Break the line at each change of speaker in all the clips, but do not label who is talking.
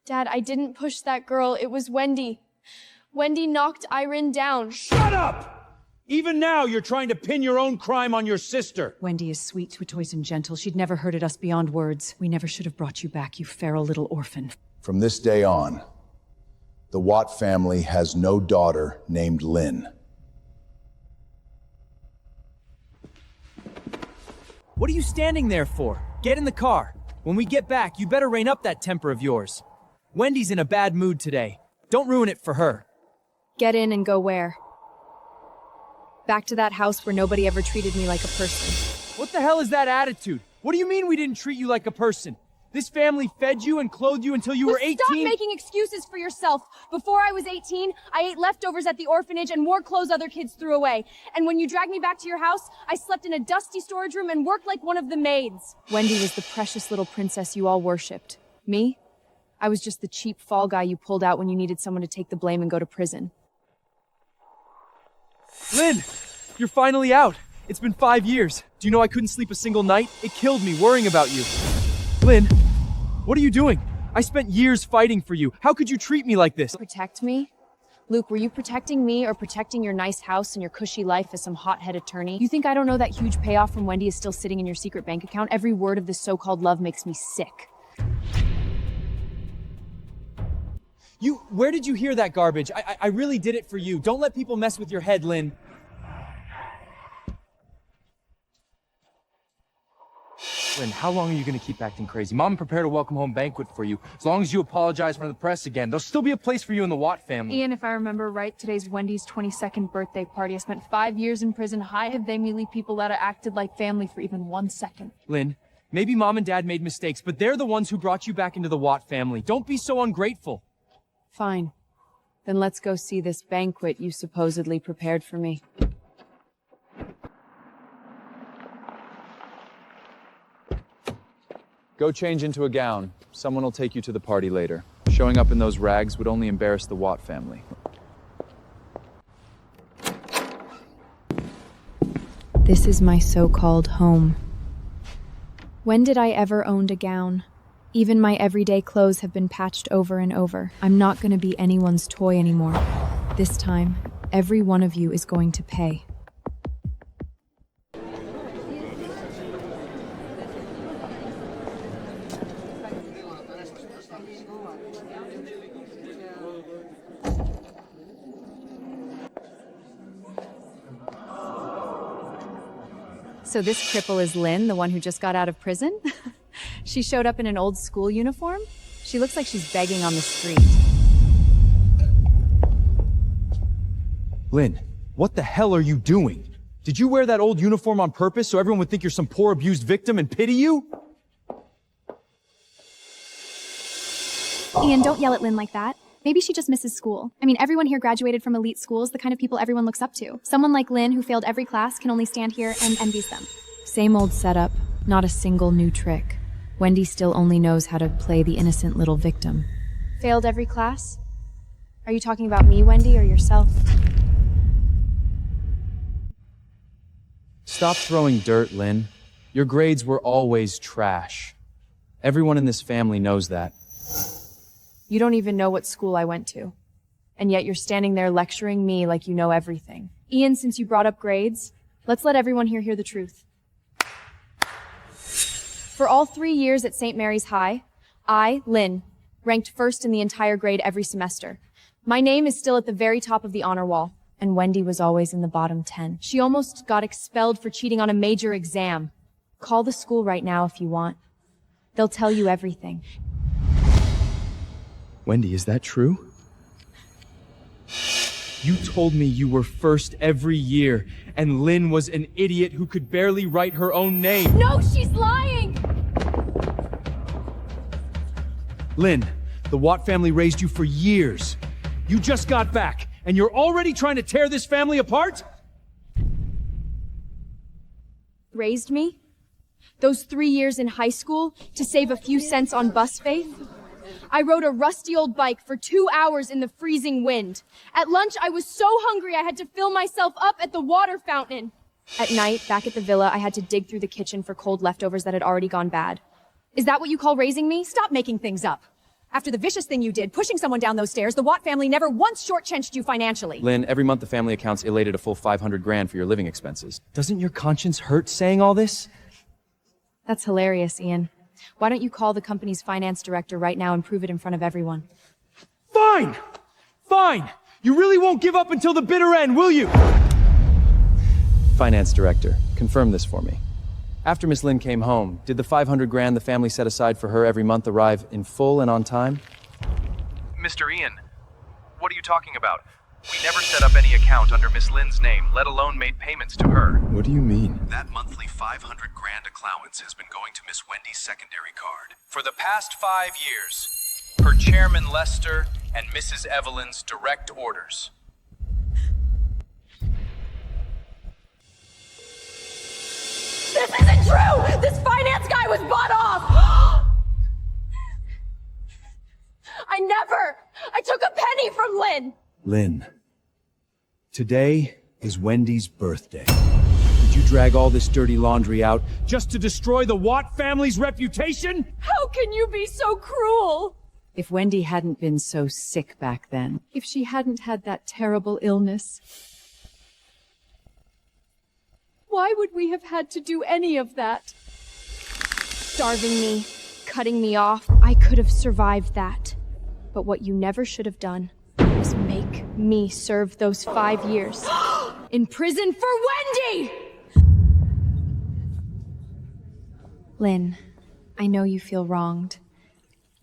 Dad, I didn't push that girl. It was Wendy. Wendy knocked Irene down.
Shut up! Even now, you're trying to pin your own crime on your sister.
Wendy is sweet, sweet, and gentle. She'd never hurted us beyond words. We never should have brought you back, you feral little orphan.
From this day on, the Watt family has no daughter named Lynn.
What are you standing there for? Get in the car. When we get back, you better rein up that temper of yours. Wendy's in a bad mood today. Don't ruin it for her.
Get in and go where? Back to that house where nobody ever treated me like a person.
What the hell is that attitude? What do you mean we didn't treat you like a person? This family fed you and clothed you until you were 18?
Stop making excuses for yourself. Before I was 18, I ate leftovers at the orphanage and wore clothes other kids threw away. And when you dragged me back to your house, I slept in a dusty storage room and worked like one of the maids. Wendy was the precious little princess you all worshipped. Me? I was just the cheap fall guy you pulled out when you needed someone to take the blame and go to prison.
Lynn, you're finally out. It's been 5 years. Do you know I couldn't sleep a single night? It killed me worrying about you. Lynn, what are you doing? I spent years fighting for you. How could you treat me like this?
Protect me? Luke, were you protecting me or protecting your nice house and your cushy life as some hot-head attorney? You think I don't know that huge payoff from Wendy is still sitting in your secret bank account? Every word of this so-called love makes me sick.
Where did you hear that garbage? I really did it for you. Don't let people mess with your head, Lynn. Lynn, how long are you gonna keep acting crazy? Mom prepared a welcome home banquet for you. As long as you apologize for the press again, there'll still be a place for you in the Watt family.
Ian, if I remember right, today's Wendy's 22nd birthday party. I spent 5 years in prison. How have they me leave people that have acted like family for even 1 second?
Lynn, maybe Mom and Dad made mistakes, but they're the ones who brought you back into the Watt family. Don't be so ungrateful.
Fine. Then let's go see this banquet you supposedly prepared for me.
Go change into a gown. Someone will take you to the party later. Showing up in those rags would only embarrass the Watt family.
This is my so-called home. When did I ever own a gown? Even my everyday clothes have been patched over and over. I'm not going to be anyone's toy anymore. This time, every one of you is going to pay. So this cripple is Lynn, the one who just got out of prison? She showed up in an old school uniform? She looks like she's begging on the street.
Lynn, what the hell are you doing? Did you wear that old uniform on purpose so everyone would think you're some poor abused victim and pity you?
Ian, don't yell at Lynn like that. Maybe she just misses school. I mean, everyone here graduated from elite schools, the kind of people everyone looks up to. Someone like Lynn, who failed every class, can only stand here and envies them.
Same old setup, not a single new trick. Wendy still only knows how to play the innocent little victim. Failed every class? Are you talking about me, Wendy, or yourself?
Stop throwing dirt, Lynn. Your grades were always trash. Everyone in this family knows that.
You don't even know what school I went to. And yet you're standing there lecturing me like you know everything. Ian, since you brought up grades, let's let everyone here hear the truth. For all 3 years at St. Mary's High, I, Lynn, ranked first in the entire grade every semester. My name is still at the very top of the honor wall, and Wendy was always in the bottom 10. She almost got expelled for cheating on a major exam. Call the school right now if you want. They'll tell you everything.
Wendy, is that true? You told me you were first every year, and Lynn was an idiot who could barely write her own name.
No, she's lying!
Lynn, the Watt family raised you for years. You just got back, and you're already trying to tear this family apart?
Raised me? Those 3 years in high school to save a few cents on bus fare? I rode a rusty old bike for 2 hours in the freezing wind. At lunch, I was so hungry I had to fill myself up at the water fountain. At night, back at the villa, I had to dig through the kitchen for cold leftovers that had already gone bad. Is that what you call raising me? Stop making things up. After the vicious thing you did, pushing someone down those stairs, the Watt family never once shortchanged you financially.
Lynn, every month the family accounts elated a full 500 grand for your living expenses.
Doesn't your conscience hurt saying all this?
That's hilarious, Ian. Why don't you call the company's finance director right now and prove it in front of everyone?
Fine! Fine! You really won't give up until the bitter end, will you?
Finance director, confirm this for me. After Miss Lynn came home, did the 500 grand the family set aside for her every month arrive in full and on time?
Mr. Ian, what are you talking about? We never set up any account under Miss Lynn's name, let alone made payments to her.
What do you mean?
That monthly 500 grand allowance has been going to Miss Wendy's secondary card for the past 5 years, per Chairman Lester and Mrs. Evelyn's direct orders.
This isn't true! This finance guy was bought off! I took a penny from Lynn!
Lynn, today is Wendy's birthday. Did you drag all this dirty laundry out just to destroy the Watt family's reputation?
How can you be so cruel?
If Wendy hadn't been so sick back then, if she hadn't had that terrible illness, why would we have had to do any of that?
Starving me, cutting me off, I could have survived that. But what you never should have done was make me serve those 5 years in prison for Wendy! Lynn, I know you feel wronged,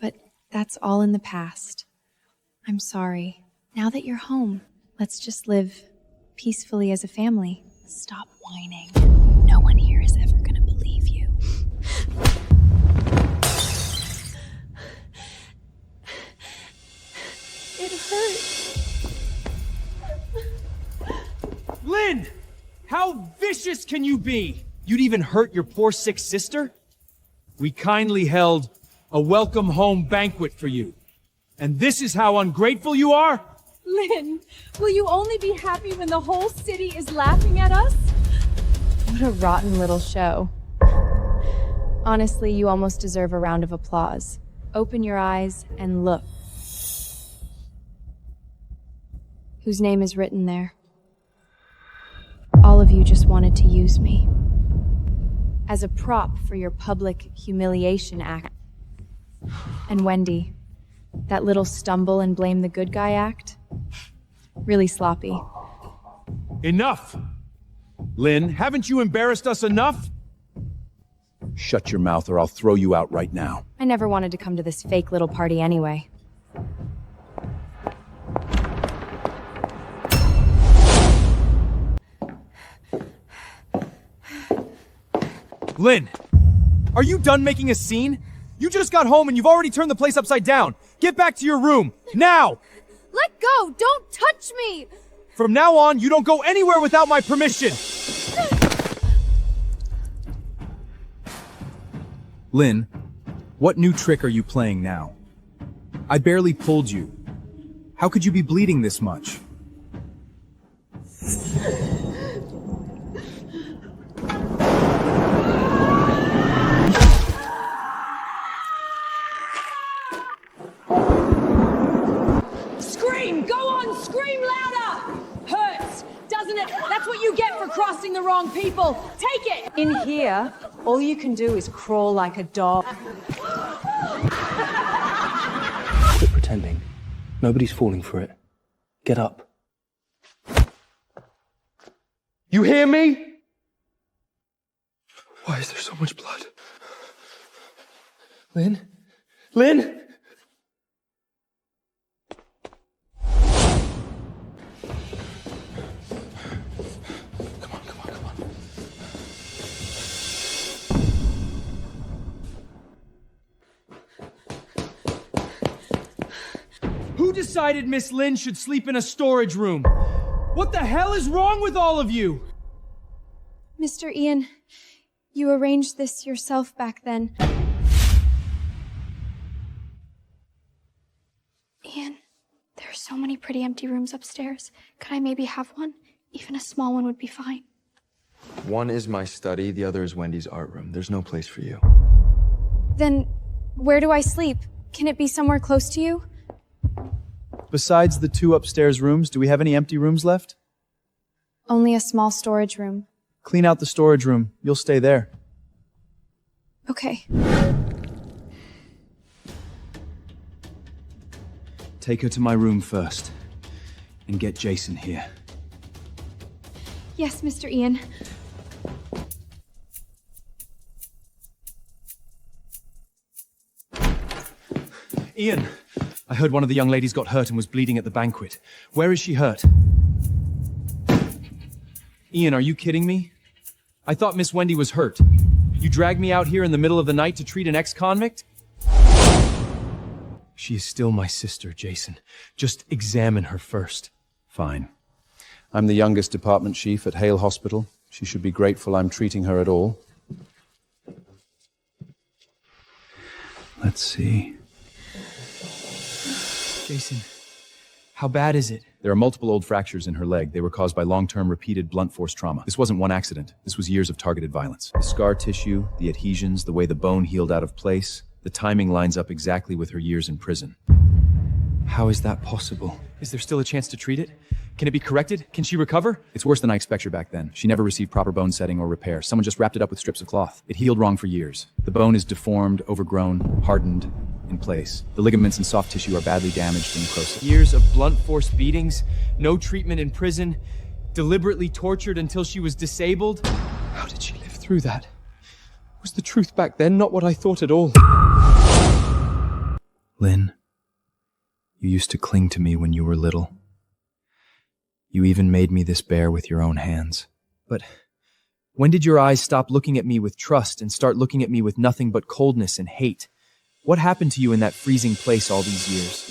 but that's all in the past. I'm sorry. Now that you're home, let's just live peacefully as a family. Stop whining. No one here is ever gonna believe you. It hurts.
Lynn! How vicious can you be? You'd even hurt your poor sick sister?
We kindly held a welcome home banquet for you. And this is how ungrateful you are?
Lynn, will you only be happy when the whole city is laughing at us?
What a rotten little show. Honestly, you almost deserve a round of applause. Open your eyes and look. Whose name is written there? All of you just wanted to use me. As a prop for your public humiliation act. And Wendy, that little stumble and blame the good guy act? Really sloppy.
Enough! Lynn, haven't you embarrassed us enough? Shut your mouth or I'll throw you out right now.
I never wanted to come to this fake little party anyway.
Lynn, are you done making a scene? You just got home and you've already turned the place upside down. Get back to your room, now!
Let go! Don't touch me!
From now on, you don't go anywhere without my permission! Lynn, what new trick are you playing now? I barely pulled you. How could you be bleeding this much?
Scream! Go on! Scream louder! Hurts, doesn't it? That's what you get for crossing the wrong people. Take it!
in here, all you can do is crawl like a dog.
Quit pretending. Nobody's falling for it. Get up.
You hear me?
Why is there so much blood?
Lynn? Lynn? Who decided Miss Lynn should sleep in a storage room? What the hell is wrong with all of you?
Mr. Ian, you arranged this yourself back then. Ian, there are so many pretty empty rooms upstairs. Could I maybe have one? Even a small one would be fine.
One is my study, the other is Wendy's art room. There's no place for you.
Then, where do I sleep? Can it be somewhere close to you?
Besides the 2 upstairs rooms, do we have any empty rooms left?
Only a small storage room.
Clean out the storage room. You'll stay there.
Okay.
Take her to my room first. And get Jason here.
Yes, Mr. Ian.
Ian, I heard one of the young ladies got hurt and was bleeding at the banquet. Where is she hurt? Ian, are you kidding me? I thought Miss Wendy was hurt. You dragged me out here in the middle of the night to treat an ex-convict? She is still my sister, Jason. Just examine her first.
Fine. I'm the youngest department chief at Hale Hospital. She should be grateful I'm treating her at all.
Let's see. Jason, how bad is it?
There are multiple old fractures in her leg. They were caused by long-term repeated blunt force trauma. This wasn't one accident. This was years of targeted violence. The scar tissue, the adhesions, the way the bone healed out of place, the timing lines up exactly with her years in prison.
How is that possible? Is there still a chance to treat it? Can it be corrected? Can she recover?
It's worse than I expect her back then. She never received proper bone setting or repair. Someone just wrapped it up with strips of cloth. It healed wrong for years. The bone is deformed, overgrown, hardened, in place. The ligaments and soft tissue are badly damaged and corrosive.
Years of blunt force beatings, no treatment in prison, deliberately tortured until she was disabled. How did she live through that? Was the truth back then not what I thought at all?
Lynn, you used to cling to me when you were little. You even made me this bear with your own hands.
But when did your eyes stop looking at me with trust and start looking at me with nothing but coldness and hate? What happened to you in that freezing place all these years?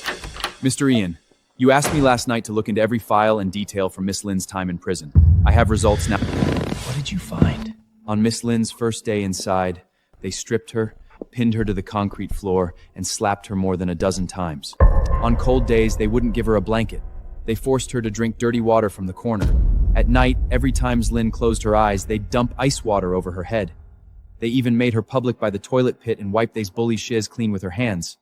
Mr. Ian, you asked me last night to look into every file and detail from Miss Lynn's time in prison. I have results now.
What did you find?
On Miss Lynn's first day inside, they stripped her, pinned her to the concrete floor, and slapped her more than a dozen times. On cold days, they wouldn't give her a blanket. They forced her to drink dirty water from the corner. At night, every time Lynn closed her eyes, they'd dump ice water over her head. They even made her public by the toilet pit and wiped these bully shiz clean with her hands.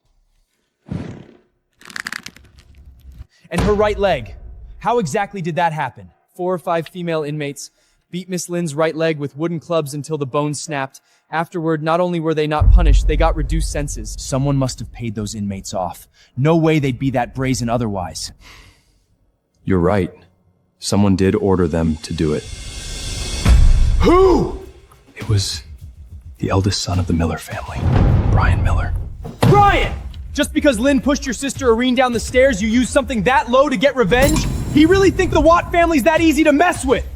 And her right leg. How exactly did that happen? 4 or 5 female inmates beat Miss Lynn's right leg with wooden clubs until the bone snapped. Afterward, not only were they not punished, they got reduced sentences.
Someone must have paid those inmates off. No way they'd be that brazen otherwise. You're right. Someone did order them to do it.
Who?
It was the eldest son of the Miller family, Brian Miller.
Brian! Just because Lynn pushed your sister Irene down the stairs, you used something that low to get revenge? He really think the Watt family's that easy to mess with?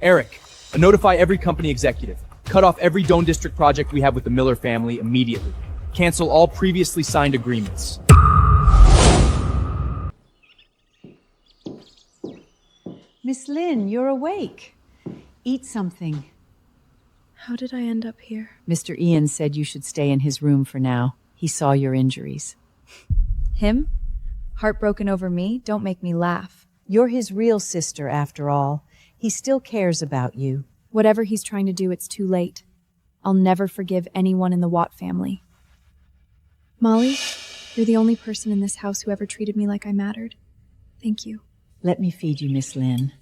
Eric, notify every company executive. Cut off every Doane District project we have with the Miller family immediately. Cancel all previously signed agreements.
Miss Lynn, you're awake. Eat something.
How did I end up here?
Mr. Ian said you should stay in his room for now. He saw your injuries.
Him? Heartbroken over me? Don't make me laugh.
You're his real sister, after all. He still cares about you.
Whatever he's trying to do, it's too late. I'll never forgive anyone in the Watt family. Molly, you're the only person in this house who ever treated me like I mattered. Thank you.
Let me feed you, Miss Lynn.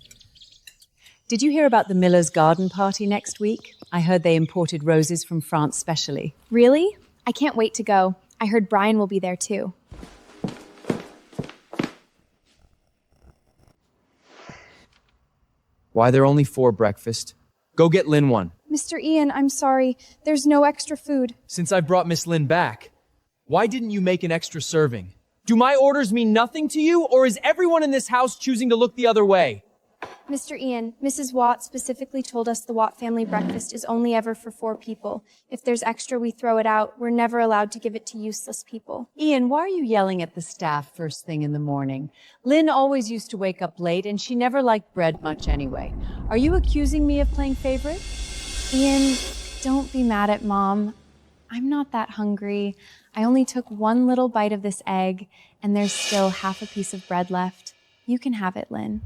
Did you hear about the Miller's garden party next week? I heard they imported roses from France specially.
Really? I can't wait to go. I heard Brian will be there too.
Why there only 4 breakfast? Go get Lynn one.
Mr. Ian, I'm sorry. There's no extra food.
Since I brought Miss Lynn back, why didn't you make an extra serving? Do my orders mean nothing to you, or is everyone in this house choosing to look the other way?
Mr. Ian, Mrs. Watt specifically told us the Watt family breakfast is only ever for 4 people. If there's extra, we throw it out. We're never allowed to give it to useless people.
Ian, why are you yelling at the staff first thing in the morning? Lynn always used to wake up late, and she never liked bread much anyway. Are you accusing me of playing favorite?
Ian, don't be mad at Mom. I'm not that hungry. I only took 1 little bite of this egg, and there's still half a piece of bread left. You can have it, Lynn.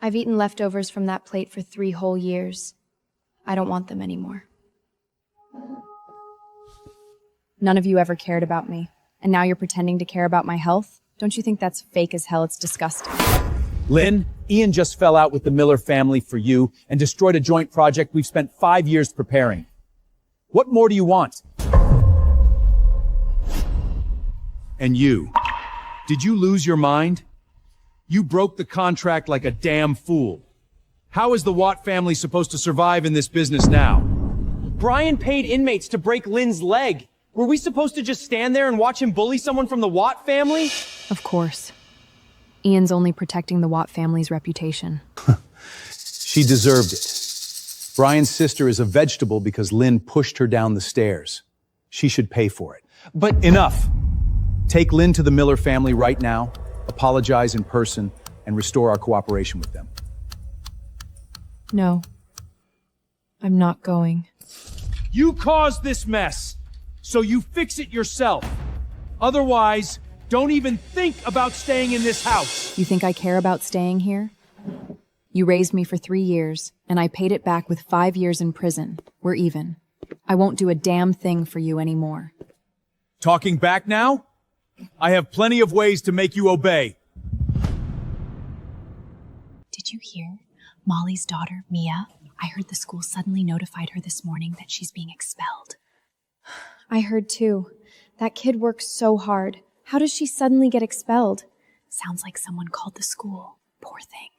I've eaten leftovers from that plate for 3 whole years. I don't want them anymore. None of you ever cared about me, and now you're pretending to care about my health? Don't you think that's fake as hell? It's disgusting.
Lynn, Ian just fell out with the Miller family for you and destroyed a joint project we've spent 5 years preparing. What more do you want? And you, did you lose your mind? You broke the contract like a damn fool. How is the Watt family supposed to survive in this business now?
Brian paid inmates to break Lynn's leg. Were we supposed to just stand there and watch him bully someone from the Watt family?
Of course. Ian's only protecting the Watt family's reputation.
She deserved it. Brian's sister is a vegetable because Lynn pushed her down the stairs. She should pay for it.
But
Enough. Take Lynn to the Miller family right now, apologize in person, and restore our cooperation with them.
No. I'm not going.
You caused this mess, so you fix it yourself. Otherwise, don't even think about staying in this house.
You think I care about staying here? You raised me for 3 years, and I paid it back with 5 years in prison. We're even. I won't do a damn thing for you anymore.
Talking back now? I have plenty of ways to make you obey.
Did you hear? Molly's daughter, Mia. I heard the school suddenly notified her this morning that she's being expelled.
I heard too. That kid works so hard. How does she suddenly get expelled?
Sounds like someone called the school. Poor thing.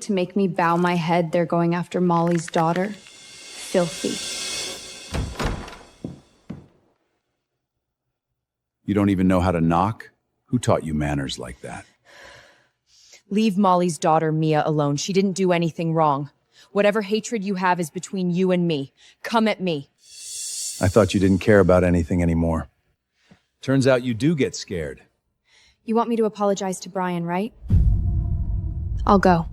To make me bow my head, they're going after Molly's daughter. Filthy.
You don't even know how to knock? Who taught you manners like that?
Leave Molly's daughter, Mia, alone. She didn't do anything wrong. Whatever hatred you have is between you and me. Come at me.
I thought you didn't care about anything anymore. Turns out you do get scared.
You want me to apologize to Brian, right? I'll go.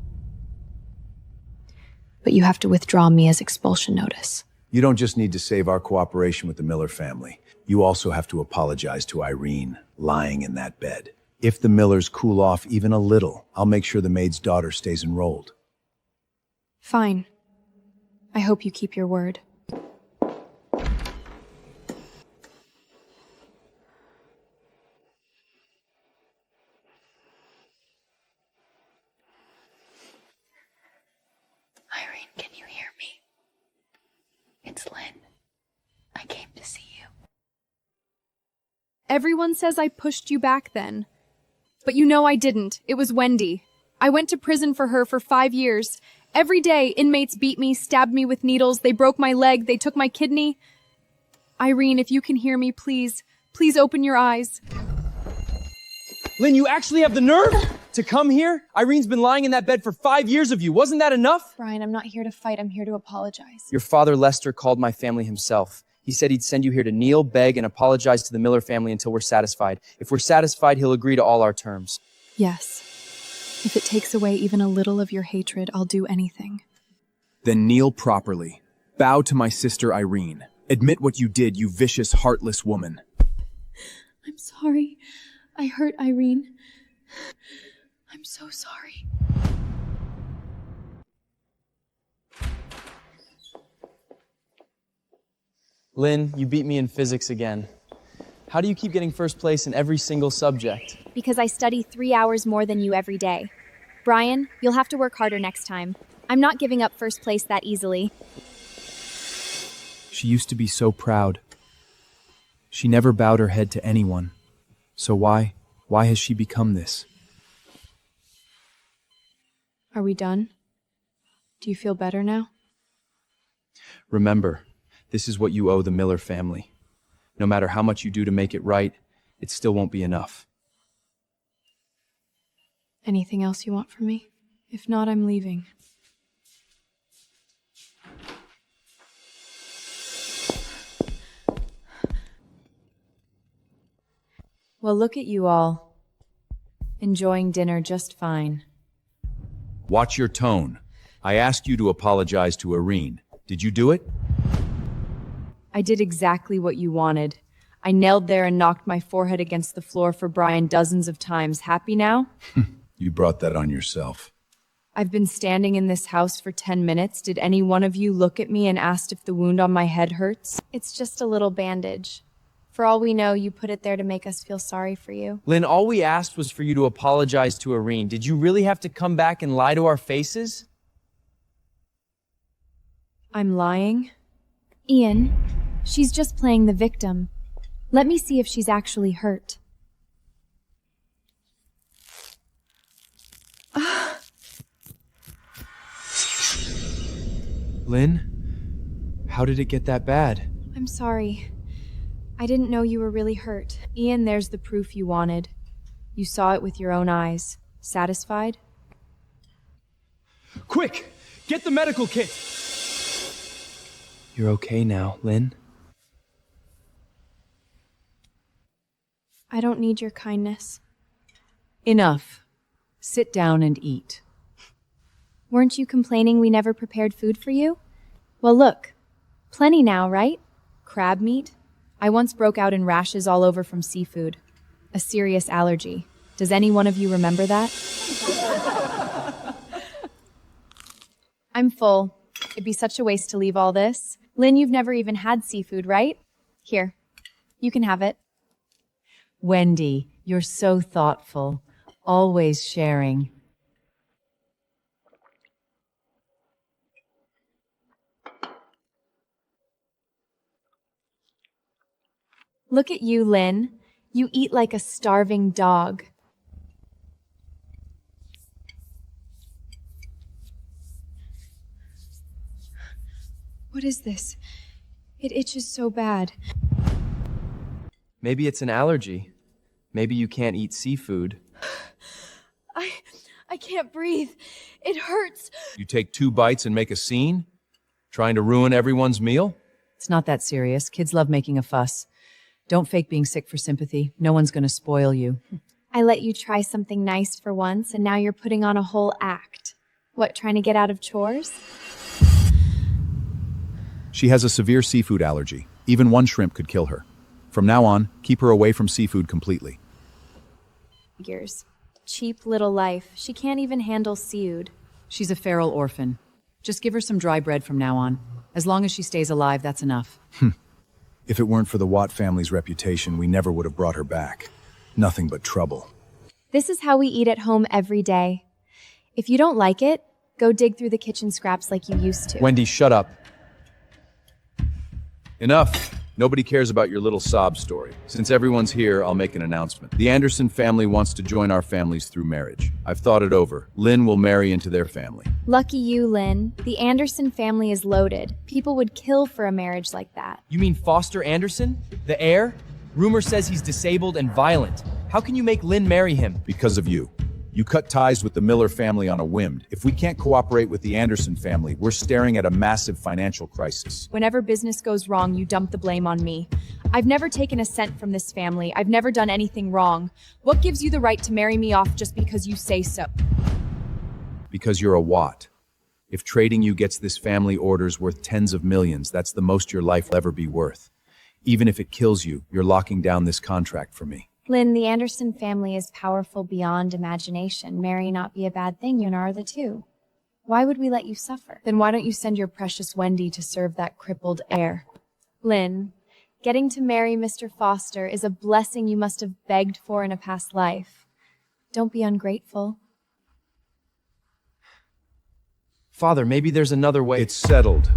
But you have to withdraw Mia's expulsion notice.
You don't just need to save our cooperation with the Miller family. You also have to apologize to Irene, lying in that bed. If the Millers cool off even a little, I'll make sure the maid's daughter stays enrolled.
Fine. I hope you keep your word.
Irene, can you hear me? It's Lynn. I came to see you.
Everyone says I pushed you back then. But you know I didn't. It was Wendy. I went to prison for her for 5 years. Every day, inmates beat me, stabbed me with needles, they broke my leg, they took my kidney. Irene, if you can hear me, please, please open your eyes.
Lynn, you actually have the nerve to come here? Irene's been lying in that bed for 5 years of you. Wasn't that enough?
Brian, I'm not here to fight. I'm here to apologize.
Your father, Lester, called my family himself. He said he'd send you here to kneel, beg, and apologize to the Miller family until we're satisfied. If we're satisfied, he'll agree to all our terms.
Yes. If it takes away even a little of your hatred, I'll do anything.
Then kneel properly. Bow to my sister Irene. Admit what you did, you vicious, heartless woman.
I'm sorry. I hurt Irene. I'm so sorry.
Lynn, you beat me in physics again. How do you keep getting first place in every single subject?
Because I study 3 hours more than you every day. Brian, you'll have to work harder next time. I'm not giving up first place that easily.
She used to be so proud. She never bowed her head to anyone. So why has she become this?
Are we done? Do you feel better now?
Remember, this is what you owe the Miller family. No matter how much you do to make it right, it still won't be enough.
Anything else you want from me? If not, I'm leaving.
Well, look at you all. Enjoying dinner just fine.
Watch your tone. I asked you to apologize to Irene. Did you do it?
I did exactly what you wanted. I knelt there and knocked my forehead against the floor for Brian dozens of times. Happy now?
You brought that on yourself.
I've been standing in this house for 10 minutes. Did any one of you look at me and asked if the wound on my head hurts?
It's just a little bandage. For all we know, you put it there to make us feel sorry for you.
Lynn, all we asked was for you to apologize to Irene. Did you really have to come back and lie to our faces?
I'm lying?
Ian, she's just playing the victim. Let me see if she's actually hurt.
Lynn, how did it get that bad?
I'm sorry. I didn't know you were really hurt.
Ian, there's the proof you wanted. You saw it with your own eyes. Satisfied?
Quick! Get the medical kit!
You're okay now, Lynn?
I don't need your kindness.
Enough. Sit down and eat.
Weren't you complaining we never prepared food for you? Well, look. Plenty now, right?
Crab meat? I once broke out in rashes all over from seafood. A serious allergy. Does any one of you remember that?
I'm full. It'd be such a waste to leave all this. Lynn, you've never even had seafood, right? Here. You can have it.
Wendy, you're so thoughtful. Always sharing.
Look at you, Lynn. You eat like a starving dog. What is this? It itches so bad.
Maybe it's an allergy. Maybe you can't eat seafood.
I can't breathe. It hurts.
You take 2 bites and make a scene? Trying to ruin everyone's meal?
It's not that serious. Kids love making a fuss. Don't fake being sick for sympathy. No one's gonna spoil you.
I let you try something nice for once, and now you're putting on a whole act. What, trying to get out of chores?
She has a severe seafood allergy. Even one shrimp could kill her. From now on, keep her away from seafood completely.
Figures. Cheap little life. She can't even handle seafood.
She's a feral orphan. Just give her some dry bread from now on. As long as she stays alive, that's enough.
If it weren't for the Watt family's reputation, we never would have brought her back. Nothing but trouble.
This is how we eat at home every day. If you don't like it, go dig through the kitchen scraps like you used to.
Wendy, shut up.
Enough. Nobody cares about your little sob story. Since everyone's here, I'll make an announcement. The Anderson family wants to join our families through marriage. I've thought it over. Lynn will marry into their family.
Lucky you, Lynn. The Anderson family is loaded. People would kill for a marriage like that.
You mean Foster Anderson? The heir? Rumor says he's disabled and violent. How can you make Lynn marry him?
Because of you. You cut ties with the Miller family on a whim. If we can't cooperate with the Anderson family, we're staring at a massive financial crisis.
Whenever business goes wrong, you dump the blame on me. I've never taken a cent from this family. I've never done anything wrong. What gives you the right to marry me off just because you say so?
Because you're a Watt. If trading you gets this family orders worth tens of millions, that's the most your life will ever be worth. Even if it kills you, you're locking down this contract for me.
Lynn, the Anderson family is powerful beyond imagination. Marry not be a bad thing, you are the two. Why would we let you suffer?
Then why don't you send your precious Wendy to serve that crippled heir?
Lynn, getting to marry Mr. Foster is a blessing you must have begged for in a past life. Don't be ungrateful.
Father, maybe there's another way.
It's settled.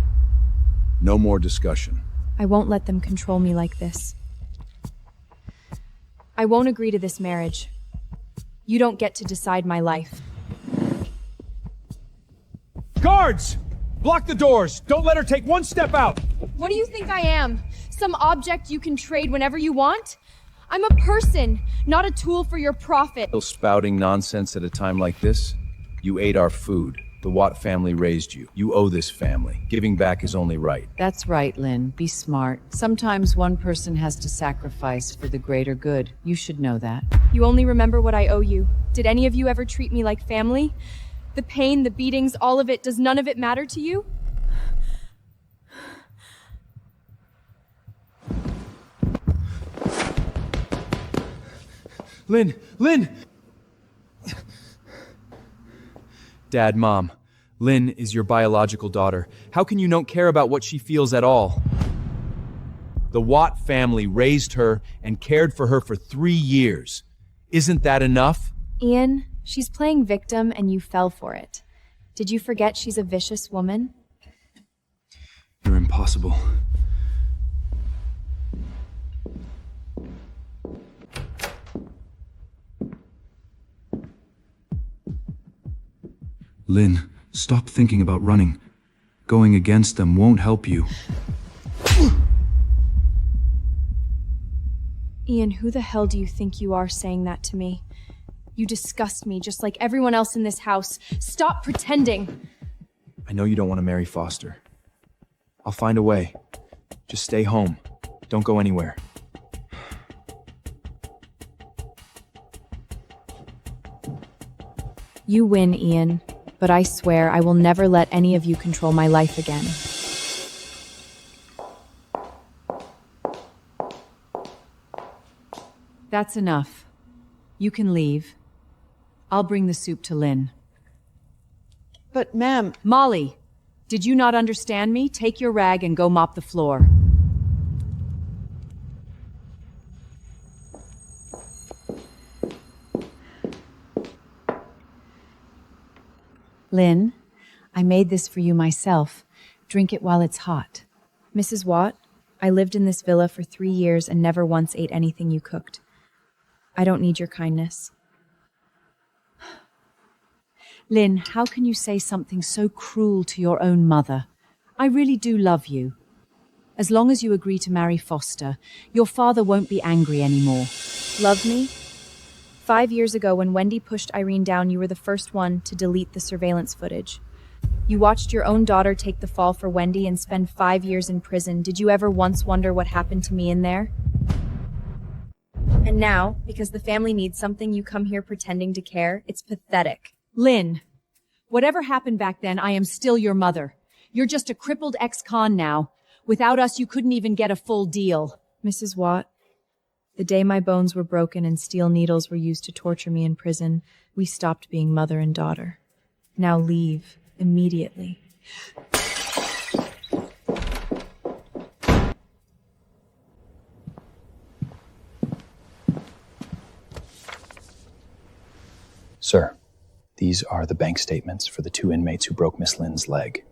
No more discussion.
I won't let them control me like this. I won't agree to this marriage. You don't get to decide my life.
Guards! Block the doors! Don't let her take one step out!
What do you think I am? Some object you can trade whenever you want? I'm a person, not a tool for your profit.
Still spouting nonsense at a time like this? You ate our food. The Watt family raised you. You owe this family. Giving back is only right.
That's right, Lynn. Be smart. Sometimes one person has to sacrifice for the greater good. You should know that.
You only remember what I owe you. Did any of you ever treat me like family? The pain, the beatings, all of it, does none of it matter to you?
Lynn!
Dad, Mom, Lynn is your biological daughter. How can you not care about what she feels at all? The Watt family raised her and cared for her for 3 years. Isn't that enough?
Ian, she's playing victim and you fell for it. Did you forget she's a vicious woman?
You're impossible. Lynn, stop thinking about running. Going against them won't help you.
Ian, who the hell do you think you are saying that to me? You disgust me just like everyone else in this house. Stop pretending!
I know you don't want to marry Foster. I'll find a way. Just stay home. Don't go anywhere.
You win, Ian, but I swear I will never let any of you control my life again. That's enough. You can leave. I'll bring the soup to Lynn.
But, ma'am...
Molly, did you not understand me? Take your rag and go mop the floor. Lynn, I made this for you myself. Drink it while it's hot. Mrs. Watt, I lived in this villa for 3 years and never once ate anything you cooked. I don't need your kindness. Lynn, how can you say something so cruel to your own mother? I really do love you. As long as you agree to marry Foster, your father won't be angry anymore. Love me? 5 years ago, when Wendy pushed Irene down, you were the first one to delete the surveillance footage. You watched your own daughter take the fall for Wendy and spend 5 years in prison. Did you ever once wonder what happened to me in there? And now, because the family needs something, you come here pretending to care? It's pathetic. Lynn, whatever happened back then, I am still your mother. You're just a crippled ex-con now. Without us, you couldn't even get a full deal. Mrs. Watt, the day my bones were broken and steel needles were used to torture me in prison, we stopped being mother and daughter. Now leave, immediately.
Sir, these are the bank statements for the 2 inmates who broke Miss Lynn's leg.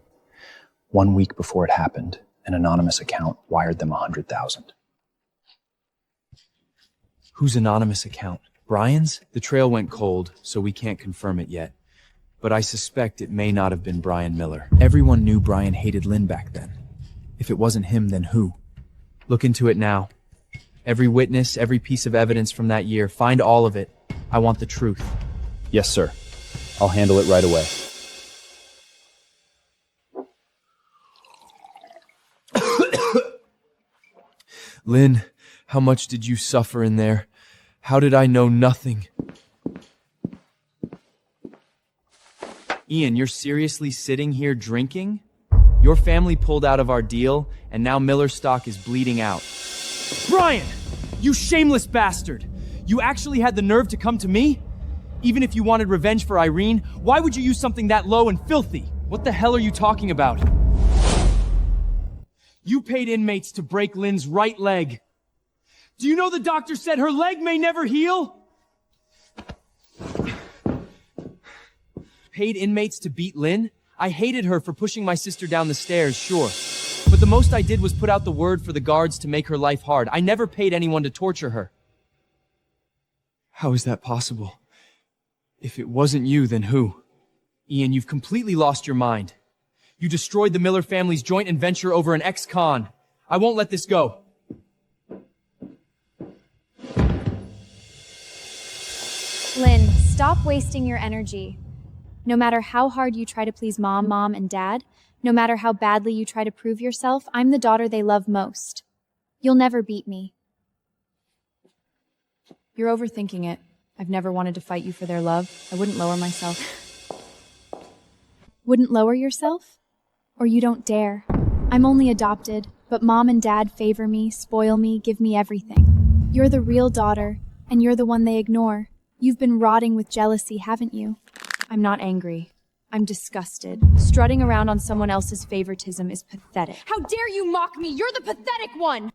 1 week before it happened, an anonymous account wired them $100,000.
Whose anonymous account? Brian's? The trail went cold, so we can't confirm it yet. But I suspect it may not have been Brian Miller. Everyone knew Brian hated Lynn back then. If it wasn't him, then who? Look into it now. Every witness, every piece of evidence from that year, find all of it. I want the truth.
Yes, sir. I'll handle it right away.
Lynn, how much did you suffer in there? How did I know nothing? Ian, you're seriously sitting here drinking? Your family pulled out of our deal, and now Miller stock is bleeding out.
Brian! You shameless bastard! You actually had the nerve to come to me? Even if you wanted revenge for Irene, why would you use something that low and filthy? What the hell are you talking about? You paid inmates to break Lynn's right leg. Do you know the doctor said her leg may never heal?
Paid inmates to beat Lynn? I hated her for pushing my sister down the stairs, sure. But the most I did was put out the word for the guards to make her life hard. I never paid anyone to torture her.
How is that possible? If it wasn't you, then who?
Ian, you've completely lost your mind. You destroyed the Miller family's joint venture over an ex-con. I won't let this go.
Lynn, stop wasting your energy. No matter how hard you try to please mom, and dad, no matter how badly you try to prove yourself, I'm the daughter they love most. You'll never beat me.
You're overthinking it. I've never wanted to fight you for their love. I wouldn't lower myself.
Wouldn't lower yourself? Or you don't dare. I'm only adopted, but mom and dad favor me, spoil me, give me everything. You're the real daughter, and you're the one they ignore. You've been rotting with jealousy, haven't you?
I'm not angry.
I'm disgusted. Strutting around on someone else's favoritism is pathetic.
How dare you mock me? You're the pathetic one!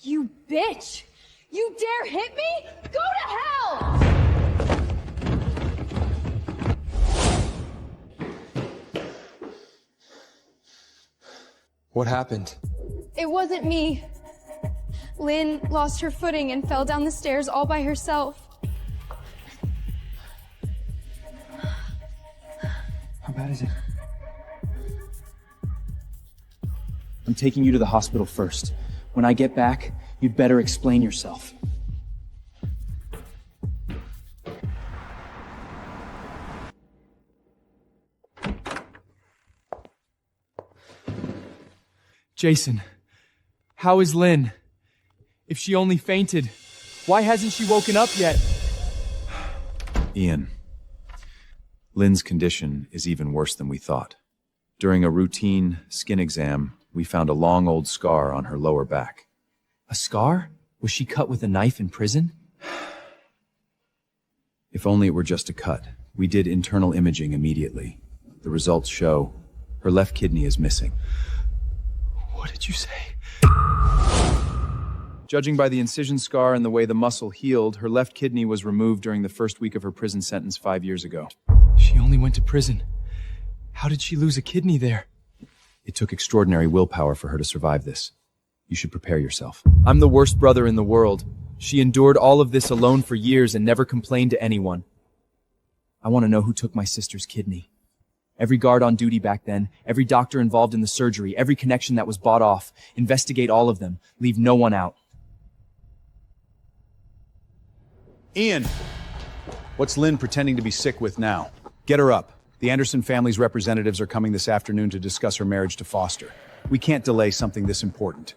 You bitch! You dare hit me? Go to hell!
What happened?
It wasn't me. Lynn lost her footing and fell down the stairs all by herself.
How bad is it?
I'm taking you to the hospital first. When I get back, you'd better explain yourself.
Jason, how is Lynn? If she only fainted, why hasn't she woken up yet?
Ian, Lynn's condition is even worse than we thought. During a routine skin exam, we found a long old scar on her lower back.
A scar? Was she cut with a knife in prison?
If only it were just a cut. We did internal imaging immediately. The results show her left kidney is missing.
What did you say?
Judging by the incision scar and the way the muscle healed, her left kidney was removed during the first week of her prison sentence 5 years ago.
She only went to prison. How did she lose a kidney there?
It took extraordinary willpower for her to survive this. You should prepare yourself.
I'm the worst brother in the world. She endured all of this alone for years and never complained to anyone. I want to know who took my sister's kidney. Every guard on duty back then, every doctor involved in the surgery, every connection that was bought off. Investigate all of them. Leave no one out.
Ian! What's Lynn pretending to be sick with now? Get her up. The Anderson family's representatives are coming this afternoon to discuss her marriage to Foster. We can't delay something this important.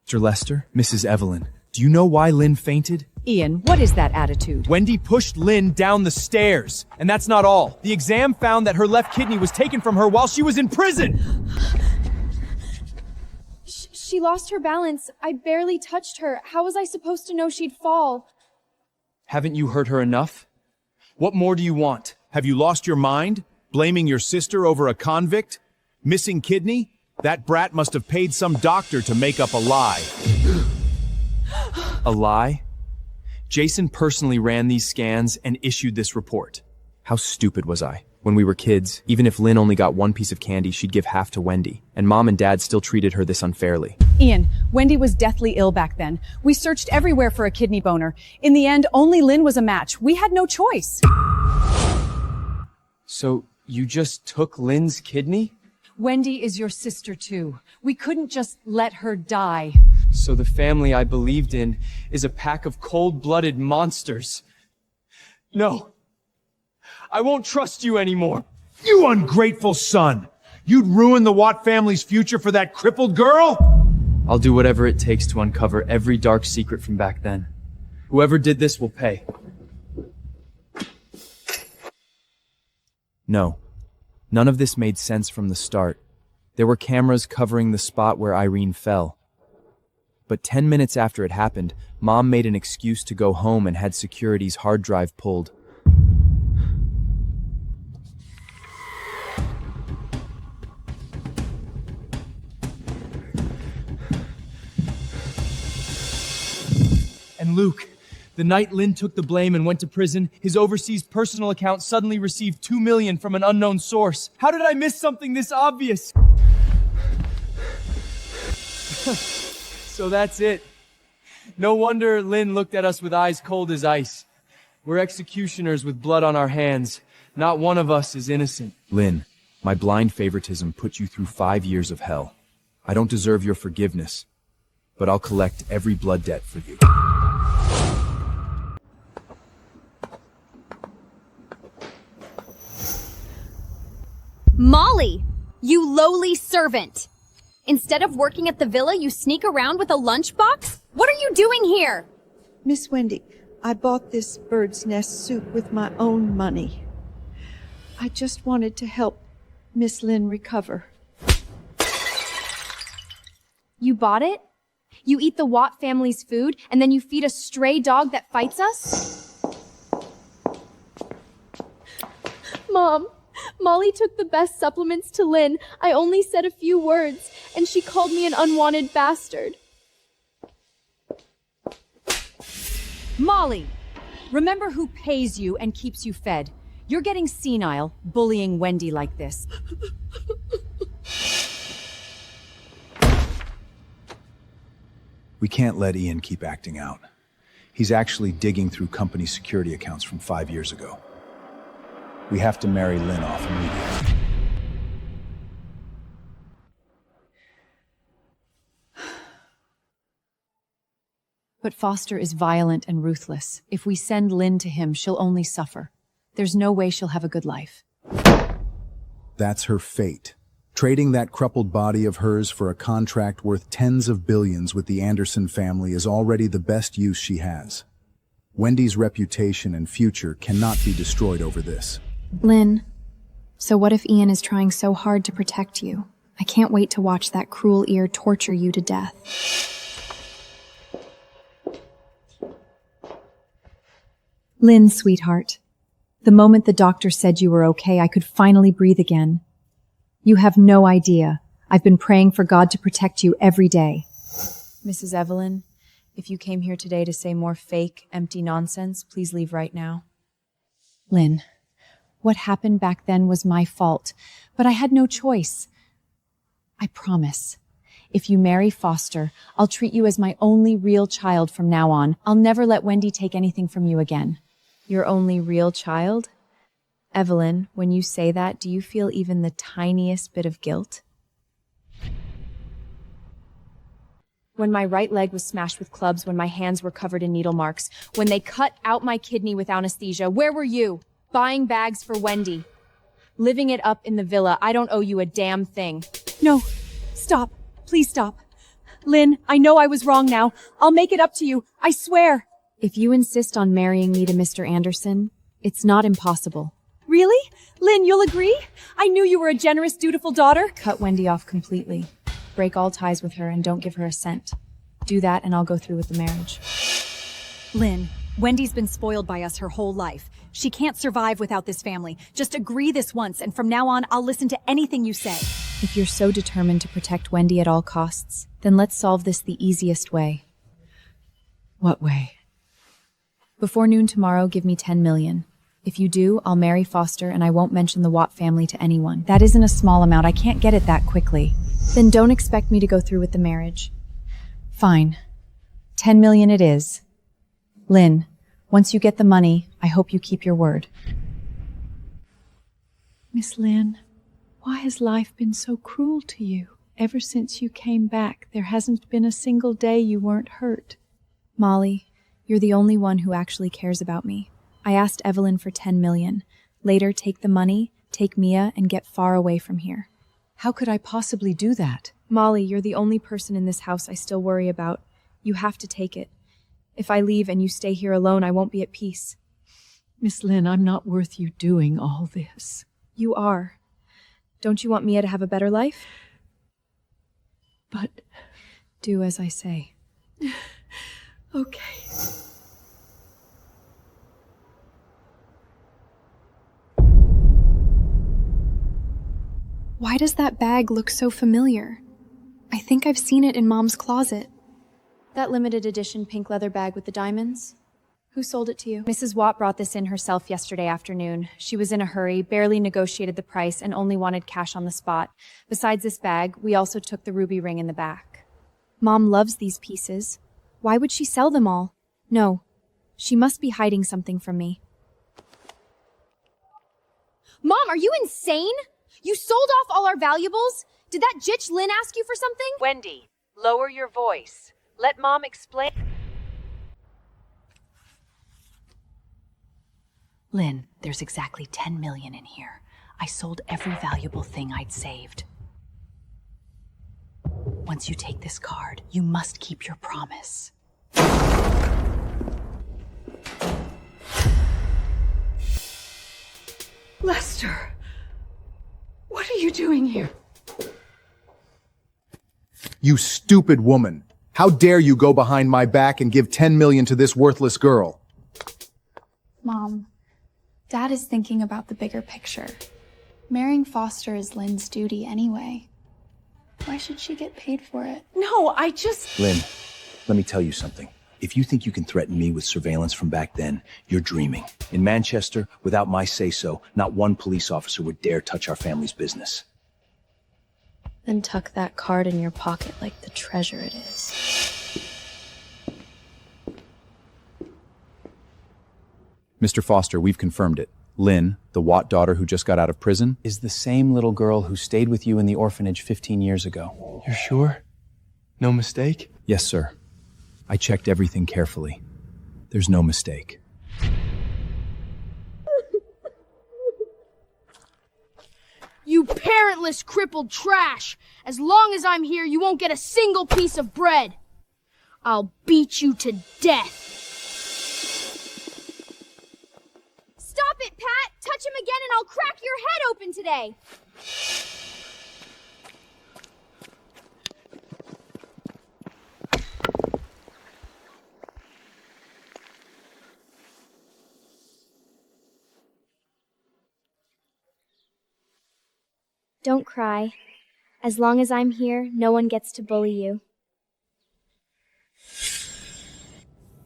Mr. Lester, Mrs. Evelyn, do you know why Lynn fainted?
Ian, what is that attitude?
Wendy pushed Lynn down the stairs. And that's not all. The exam found that her left kidney was taken from her while she was in prison.
She lost her balance. I barely touched her. How was I supposed to know she'd fall?
Haven't you heard her enough? What more do you want?
Have you lost your mind? Blaming your sister over a convict? Missing kidney? That brat must have paid some doctor to make up a lie.
A lie? Jason personally ran these scans and issued this report. How stupid was I? When we were kids, even if Lynn only got one piece of candy, she'd give half to Wendy. And Mom and Dad still treated her this unfairly.
Ian, Wendy was deathly ill back then. We searched everywhere for a kidney donor. In the end, only Lynn was a match. We had no choice.
So, you just took Lynn's kidney?
Wendy is your sister too. We couldn't just let her die.
So the family I believed in is a pack of cold-blooded monsters. No. I won't trust you anymore.
You ungrateful son! You'd ruin the Watt family's future for that crippled girl?
I'll do whatever it takes to uncover every dark secret from back then. Whoever did this will pay.
No. None of this made sense from the start. There were cameras covering the spot where Irene fell. But 10 minutes after it happened, Mom made an excuse to go home and had security's hard drive pulled.
And Luke, the night Lynn took the blame and went to prison, his overseas personal account suddenly received $2 million from an unknown source. How did I miss something this obvious? So that's it. No wonder Lynn looked at us with eyes cold as ice. We're executioners with blood on our hands. Not one of us is innocent.
Lynn, my blind favoritism put you through 5 years of hell. I don't deserve your forgiveness, but I'll collect every blood debt for you.
Molly! You lowly servant! Instead of working at the villa, you sneak around with a lunchbox? What are you doing here?
Miss Wendy, I bought this bird's nest suit with my own money. I just wanted to help Miss Lynn recover.
You bought it?
You eat the Watt family's food, and then you feed a stray dog that fights us? Mom, Molly took the best supplements to Lynn. I only said a few words, and she called me an unwanted bastard.
Molly! Remember who pays you and keeps you fed. You're getting senile, bullying Wendy like this.
We can't let Ian keep acting out. He's actually digging through company security accounts from 5 years ago. We have to marry Lynn off immediately.
But Foster is violent and ruthless. If we send Lynn to him, she'll only suffer. There's no way she'll have a good life.
That's her fate. Trading that crumpled body of hers for a contract worth tens of billions with the Anderson family is already the best use she has. Wendy's reputation and future cannot be destroyed over this.
Lynn, so what if Ian is trying so hard to protect you? I can't wait to watch that cruel ear torture you to death.
Lynn, sweetheart. The moment the doctor said you were okay, I could finally breathe again. You have no idea. I've been praying for God to protect you every day.
Mrs. Evelyn, if you came here today to say more fake, empty nonsense, please leave right now.
Lynn, what happened back then was my fault, but I had no choice. I promise. If you marry Foster, I'll treat you as my only real child from now on. I'll never let Wendy take anything from you again.
Your only real child? Evelyn, when you say that, do you feel even the tiniest bit of guilt? When my right leg was smashed with clubs, when my hands were covered in needle marks, when they cut out my kidney with anesthesia, where were you? Buying bags for Wendy. Living it up in the villa. I don't owe you a damn thing.
No, stop. Please stop. Lynn, I know I was wrong now. I'll make it up to you. I swear.
If you insist on marrying me to Mr. Anderson, it's not impossible.
Really? Lynn, you'll agree? I knew you were a generous, dutiful daughter.
Cut Wendy off completely. Break all ties with her and don't give her a cent. Do that and I'll go through with the marriage.
Lynn, Wendy's been spoiled by us her whole life. She can't survive without this family. Just agree this once, and from now on, I'll listen to anything you say.
If you're so determined to protect Wendy at all costs, then let's solve this the easiest way.
What way?
Before noon tomorrow, give me 10 million. If you do, I'll marry Foster and I won't mention the Watt family to anyone.
That isn't a small amount. I can't get it that quickly.
Then don't expect me to go through with the marriage.
Fine. 10 million it is. Lynn, once you get the money, I hope you keep your word.
Miss Lynn, why has life been so cruel to you? Ever since you came back, there hasn't been a single day you weren't hurt.
Molly, you're the only one who actually cares about me. I asked Evelyn for 10 million. Later, take the money, take Mia, and get far away from here.
How could I possibly do that?
Molly, you're the only person in this house I still worry about. You have to take it. If I leave and you stay here alone, I won't be at peace.
Miss Lynn, I'm not worth you doing all this.
You are. Don't you want Mia to have a better life?
But...
do as I say.
Okay.
Why does that bag look so familiar? I think I've seen it in Mom's closet.
That limited edition pink leather bag with the diamonds? Who sold it to you? Mrs. Watt brought this in herself yesterday afternoon. She was in a hurry, barely negotiated the price, and only wanted cash on the spot. Besides this bag, we also took the ruby ring in the back. Mom loves these pieces. Why would she sell them all? No. She must be hiding something from me. Mom, are you insane? You sold off all our valuables? Did that jitch Lynn ask you for something?
Wendy, lower your voice. Let Mom explain. Lynn, there's exactly 10 million in here. I sold every valuable thing I'd saved. Once you take this card, you must keep your promise.
Lester, what are you doing here?
You stupid woman! How dare you go behind my back and give 10 million to this worthless girl?
Mom, Dad is thinking about the bigger picture. Marrying Foster is Lynn's duty anyway. Why should she get paid for it?
No, I just...
Lynn, let me tell you something. If you think you can threaten me with surveillance from back then, you're dreaming. In Manchester, without my say-so, not one police officer would dare touch our family's business.
Then tuck that card in your pocket like the treasure it is.
Mr. Foster, we've confirmed it. Lynn, the Watt daughter who just got out of prison,
Is the same little girl who stayed with you in the orphanage 15 years ago.
You're sure? No mistake?
yes, sir. I checked everything carefully. There's no mistake.
You parentless, crippled trash! As long as I'm here, you won't get a single piece of bread! I'll beat you to death! Stop it, Pat! Touch him again and I'll crack your head open today!
Don't cry. As long as I'm here, no one gets to bully you.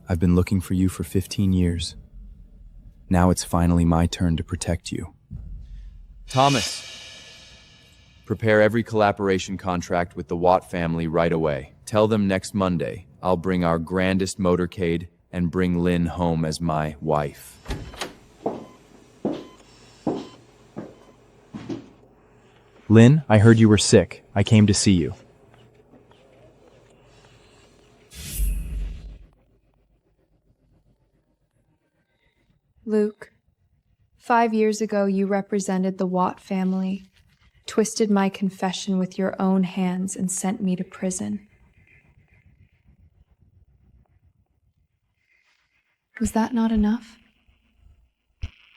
I've been looking for you for 15 years. Now it's finally my turn to protect you. Thomas, prepare every collaboration contract with the Watt family right away. Tell them next Monday I'll bring our grandest motorcade and bring Lynn home as my wife.
Lynn, I heard you were sick. I came to see you.
Luke, 5 years ago you represented the Watt family, twisted my confession with your own hands and sent me to prison. Was that not enough?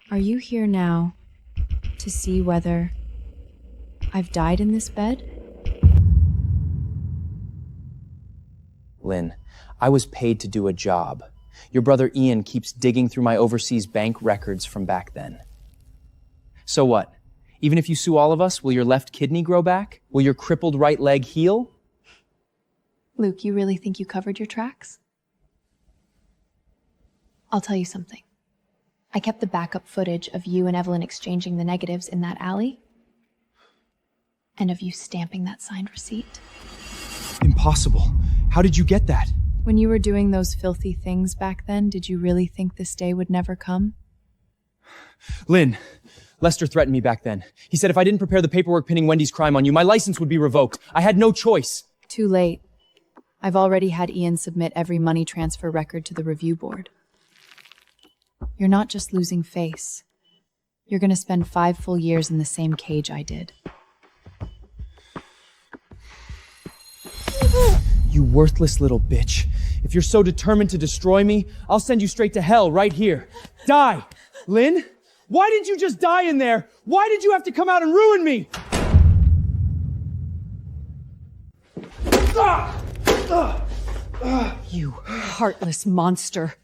Are you here now to see whether I've died in this bed?
Lynn, I was paid to do a job. Your brother Ian keeps digging through my overseas bank records from back then. So what? Even if you sue all of us, will your left kidney grow back? Will your crippled right leg heal?
Luke, you really think you covered your tracks? I'll tell you something. I kept the backup footage of you and Evelyn exchanging the negatives in that alley, and of you stamping that signed receipt.
Impossible. How did you get that?
When you were doing those filthy things back then, did you really think this day would never come?
Lynn, Lester threatened me back then. He said if I didn't prepare the paperwork pinning Wendy's crime on you, my license would be revoked. I had no choice.
Too late. I've already had Ian submit every money transfer record to the review board. You're not just losing face. You're gonna spend 5 full years in the same cage I did.
You worthless little bitch. If you're so determined to destroy me, I'll send you straight to hell right here. Die!
Lynn? Why didn't you just die in there? Why did you have to come out and ruin me?
You heartless monster.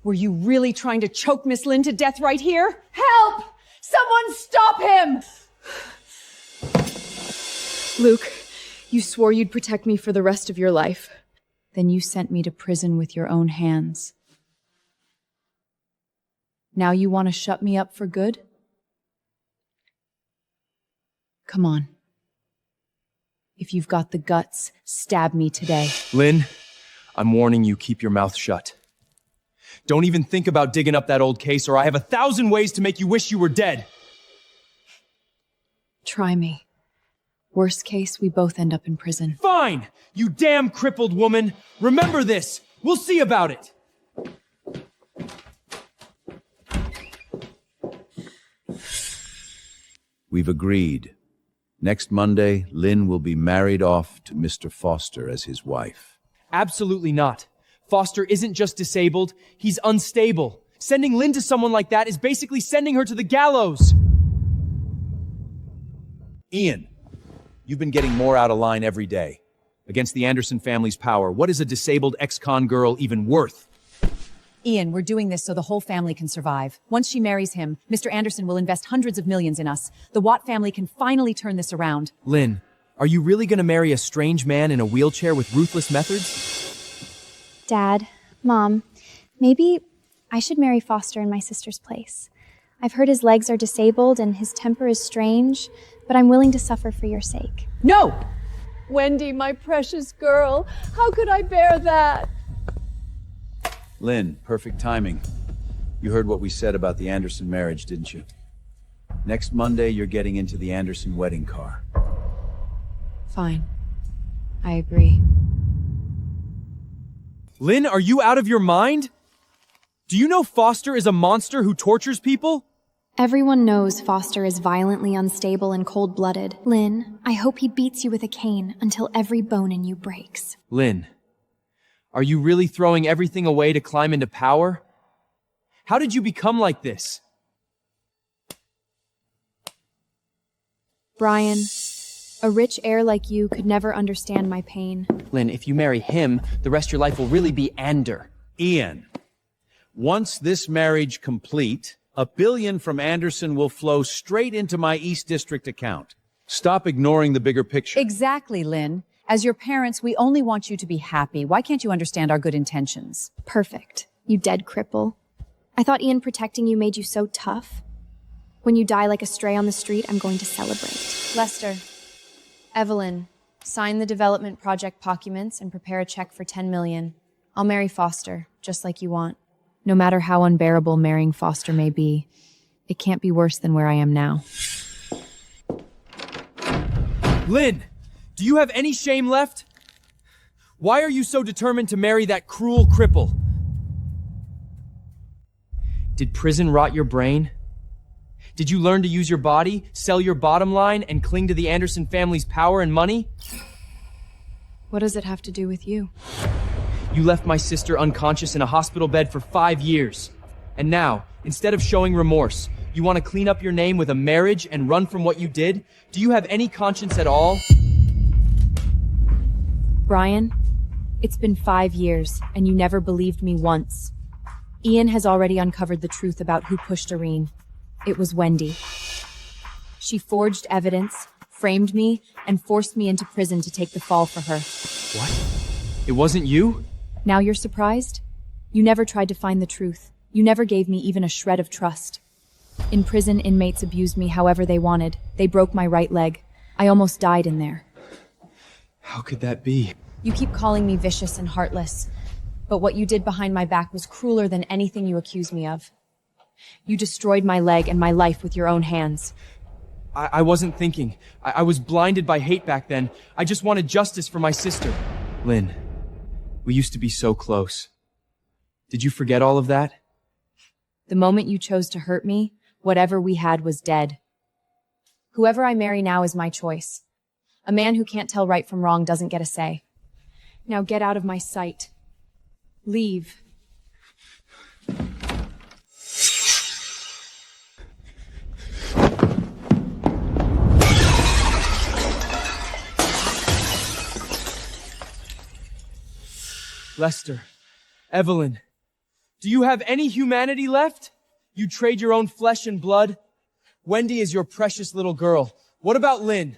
Were you really trying to choke Miss Lynn to death right here?
Help! Someone stop him!
Luke, you swore you'd protect me for the rest of your life. Then you sent me to prison with your own hands. Now you want to shut me up for good? Come on. If you've got the guts, stab me today.
Lynn, I'm warning you, keep your mouth shut. Don't even think about digging up that old case, or I have 1,000 ways to make you wish you were dead.
Try me. Worst case, we both end up in prison.
Fine! You damn crippled woman! Remember this! We'll see about it!
We've agreed. Next Monday, Lynn will be married off to Mr. Foster as his wife.
Absolutely not. Foster isn't just disabled, he's unstable. Sending Lynn to someone like that is basically sending her to the gallows.
Ian, you've been getting more out of line every day.
Against the Anderson family's power, what is a disabled ex-con girl even worth?
Ian, we're doing this so the whole family can survive. Once she marries him, Mr. Anderson will invest hundreds of millions in us. The Watt family can finally turn this around.
Lynn, are you really gonna marry a strange man in a wheelchair with ruthless methods?
Dad, Mom, maybe I should marry Foster in my sister's place. I've heard his legs are disabled and his temper is strange, but I'm willing to suffer for your sake.
No! Wendy, my precious girl, how could I bear that?
Lynn, perfect timing. You heard what we said about the Anderson marriage, didn't you? Next Monday, you're getting into the Anderson wedding car.
Fine. I agree.
Lynn, are you out of your mind? Do you know Foster is a monster who tortures people?
Everyone knows Foster is violently unstable and cold-blooded. Lynn, I hope he beats you with a cane until every bone in you breaks.
Lynn, are you really throwing everything away to climb into power? How did you become like this?
Brian, a rich heir like you could never understand my pain.
Lynn, if you marry him, the rest of your life will really be Ander.
Ian, once this marriage complete, $1 billion from Anderson will flow straight into my East District account. Stop ignoring the bigger picture.
Exactly, Lynn. As your parents, we only want you to be happy. Why can't you understand our good intentions?
Perfect. You dead cripple. I thought Ian protecting you made you so tough. When you die like a stray on the street, I'm going to celebrate.
Lester, Evelyn, sign the development project documents and prepare a check for $10 million. I'll marry Foster, just like you want. No matter how unbearable marrying Foster may be, it can't be worse than where I am now.
Lynn, do you have any shame left? Why are you so determined to marry that cruel cripple?
Did prison rot your brain? Did you learn to use your body, sell your bottom line, and cling to the Anderson family's power and money?
What does it have to do with you?
You left my sister unconscious in a hospital bed for 5 years. And now, instead of showing remorse, you want to clean up your name with a marriage and run from what you did? Do you have any conscience at all?
Brian, it's been 5 years, and you never believed me once. Ian has already uncovered the truth about who pushed Irene. It was Wendy. She forged evidence, framed me, and forced me into prison to take the fall for her.
What? It wasn't you?
Now you're surprised? You never tried to find the truth. You never gave me even a shred of trust. In prison, inmates abused me however they wanted. They broke my right leg. I almost died in there.
How could that be?
You keep calling me vicious and heartless, but what you did behind my back was crueler than anything you accuse me of. You destroyed my leg and my life with your own hands.
I wasn't thinking. I was blinded by hate back then. I just wanted justice for my sister. Lynn, we used to be so close. Did you forget all of that?
The moment you chose to hurt me, whatever we had was dead. Whoever I marry now is my choice. A man who can't tell right from wrong doesn't get a say. Now get out of my sight. Leave.
Lester, Evelyn, do you have any humanity left? You trade your own flesh and blood? Wendy is your precious little girl. What about Lynn?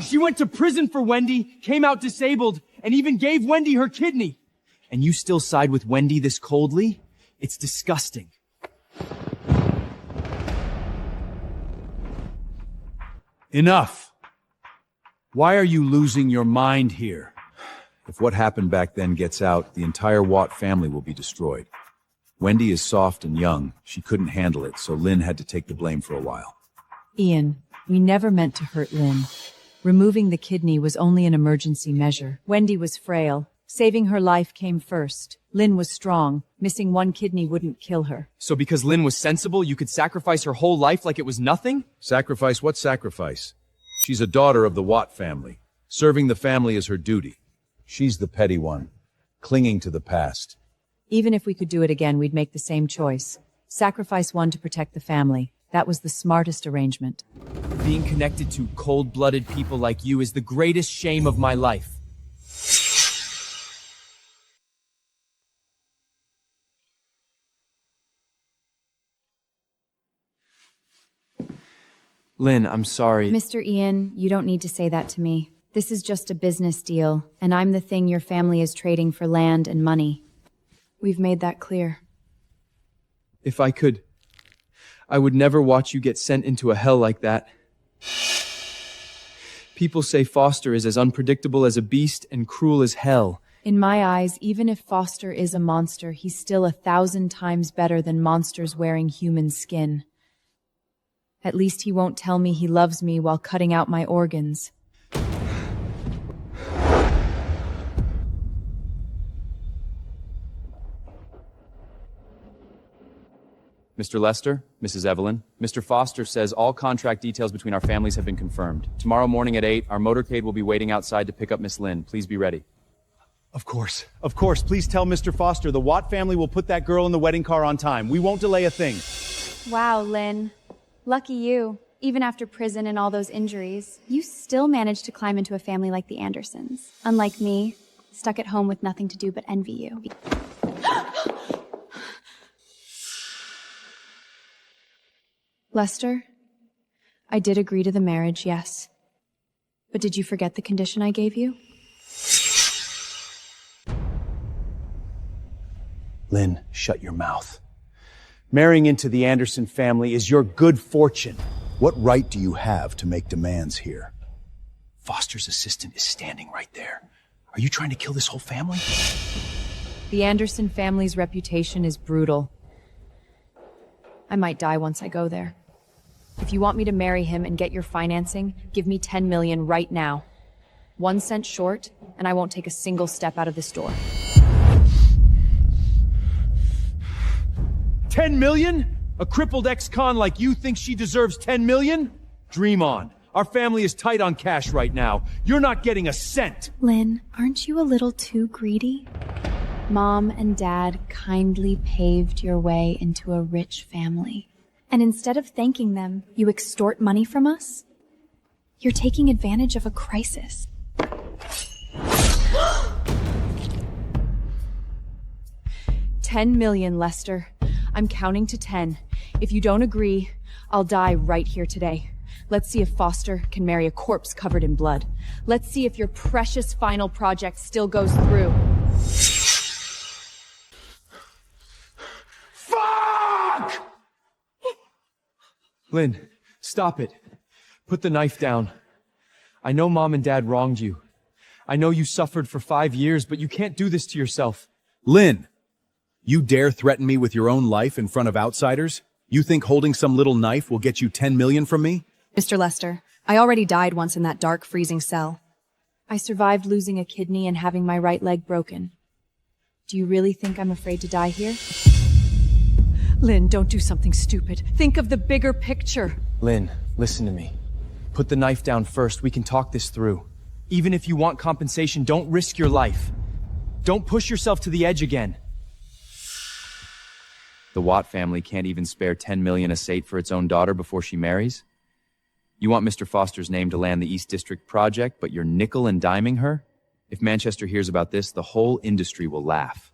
She went to prison for Wendy, came out disabled, and even gave Wendy her kidney.
And you still side with Wendy this coldly? It's disgusting.
Enough. Why are you losing your mind here?
If what happened back then gets out, the entire Watt family will be destroyed. Wendy is soft and young. She couldn't handle it, so Lynn had to take the blame for a while.
Ian, we never meant to hurt Lynn. Removing the kidney was only an emergency measure. Wendy was frail. Saving her life came first. Lynn was strong. Missing one kidney wouldn't kill her.
So because Lynn was sensible, you could sacrifice her whole life like it was nothing?
Sacrifice? What sacrifice? She's a daughter of the Watt family. Serving the family is her duty.
She's the petty one, clinging to the past.
Even if we could do it again, we'd make the same choice. Sacrifice one to protect the family. That was the smartest arrangement.
Being connected to cold-blooded people like you is the greatest shame of my life.
Lynn, I'm sorry.
Mr. Ian, you don't need to say that to me. This is just a business deal, and I'm the thing your family is trading for land and money.
We've made that clear.
If I could, I would never watch you get sent into a hell like that. People say Foster is as unpredictable as a beast and cruel as hell.
In my eyes, even if Foster is a monster, he's still 1,000 times better than monsters wearing human skin. At least he won't tell me he loves me while cutting out my organs.
Mr. Lester, Mrs. Evelyn, Mr. Foster says all contract details between our families have been confirmed. Tomorrow morning at 8, our motorcade will be waiting outside to pick up Miss Lynn. Please be ready.
Of course. Of course. Please tell Mr. Foster the Watt family will put that girl in the wedding car on time. We won't delay a thing.
Wow, Lynn. Lucky you. Even after prison and all those injuries, you still managed to climb into a family like the Andersons. Unlike me, stuck at home with nothing to do but envy you. Lester, I did agree to the marriage, yes. But did you forget the condition I gave you?
Lynn, shut your mouth. Marrying into the Anderson family is your good fortune. What right do you have to make demands here? Foster's assistant is standing right there. Are you trying to kill this whole family?
The Anderson family's reputation is brutal. I might die once I go there. If you want me to marry him and get your financing, give me $10 million right now. 1 cent short, and I won't take a single step out of this door.
10 million? A crippled ex-con like you thinks she deserves 10 million? Dream on. Our family is tight on cash right now. You're not getting a cent.
Lynn, aren't you a little too greedy? Mom and Dad kindly paved your way into a rich family. And instead of thanking them, you extort money from us? You're taking advantage of a crisis.
$10 million, Lester. I'm counting to 10. If you don't agree, I'll die right here today. Let's see if Foster can marry a corpse covered in blood. Let's see if your precious final project still goes through.
Fuck!
Lynn, stop it. Put the knife down. I know Mom and Dad wronged you. I know you suffered for 5 years, but you can't do this to yourself.
Lynn, you dare threaten me with your own life in front of outsiders? You think holding some little knife will get you 10 million from me?
Mr. Lester, I already died once in that dark, freezing cell.
I survived losing a kidney and having my right leg broken. Do you really think I'm afraid to die here? Lynn, don't do something stupid. Think of the bigger picture.
Lynn, listen to me. Put the knife down first. We can talk this through. Even if you want compensation, don't risk your life. Don't push yourself to the edge again.
The Watt family can't even spare 10 million estate for its own daughter before she marries? You want Mr. Foster's name to land the East District project, but you're nickel and diming her? If Manchester hears about this, the whole industry will laugh.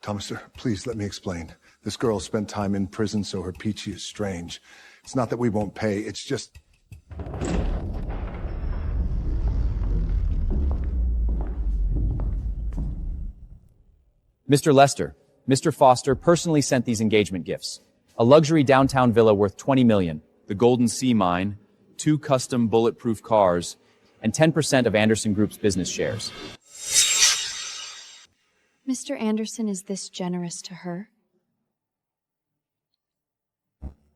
Thomas, sir, please let me explain. This girl spent time in prison, so her peachy is strange. It's not that we won't pay, it's just...
Mr. Lester, Mr. Foster personally sent these engagement gifts. A luxury downtown villa worth 20 million, the Golden Sea Mine, 2 custom bulletproof cars, and 10% of Anderson Group's business shares.
Mr. Anderson is this generous to her?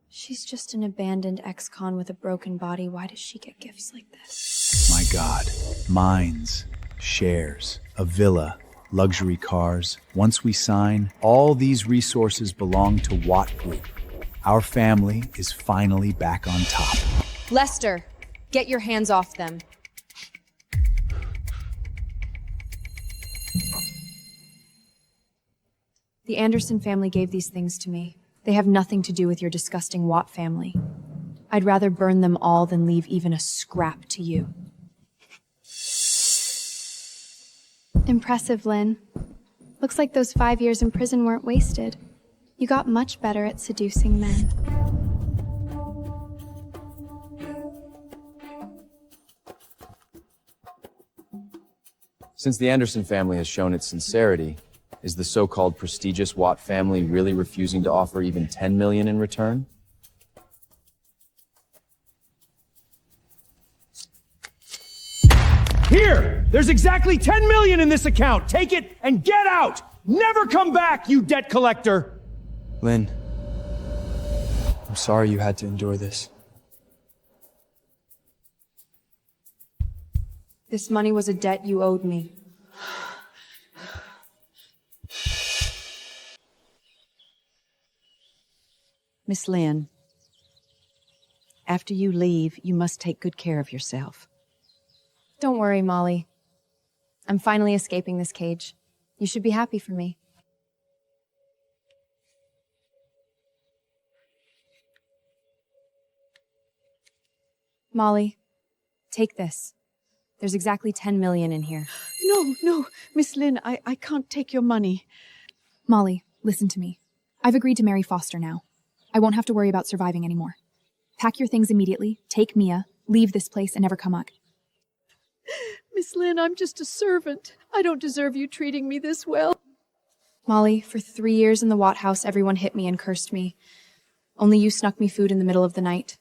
She's just an abandoned ex-con with a broken body. Why does she get gifts like this?
My God. Mines, shares, a villa, luxury cars. Once we sign, all these resources belong to Watt Group. Our family is finally back on top.
Lester, get your hands off them.
The Anderson family gave these things to me. They have nothing to do with your disgusting Watt family. I'd rather burn them all than leave even a scrap to you.
Impressive, Lynn. Looks like those 5 years in prison weren't wasted. You got much better at seducing men.
Since the Anderson family has shown its sincerity, is the so-called prestigious Watt family really refusing to offer even $10 million in return?
Here! There's exactly 10 million in this account! Take it and get out! Never come back, you debt collector!
Lynn, I'm sorry you had to endure this.
This money was a debt you owed me.
Miss Lynn, after you leave, you must take good care of yourself.
Don't worry, Molly. I'm finally escaping this cage. You should be happy for me. Molly, take this. There's exactly 10 million in here.
No, Miss Lynn, I can't take your money.
Molly, listen to me. I've agreed to marry Foster now. I won't have to worry about surviving anymore. Pack your things immediately, take Mia, leave this place, and never come back.
Miss Lynn, I'm just a servant. I don't deserve you treating me this well.
Molly, for 3 years in the Watt house, everyone hit me and cursed me. Only you snuck me food in the middle of the night.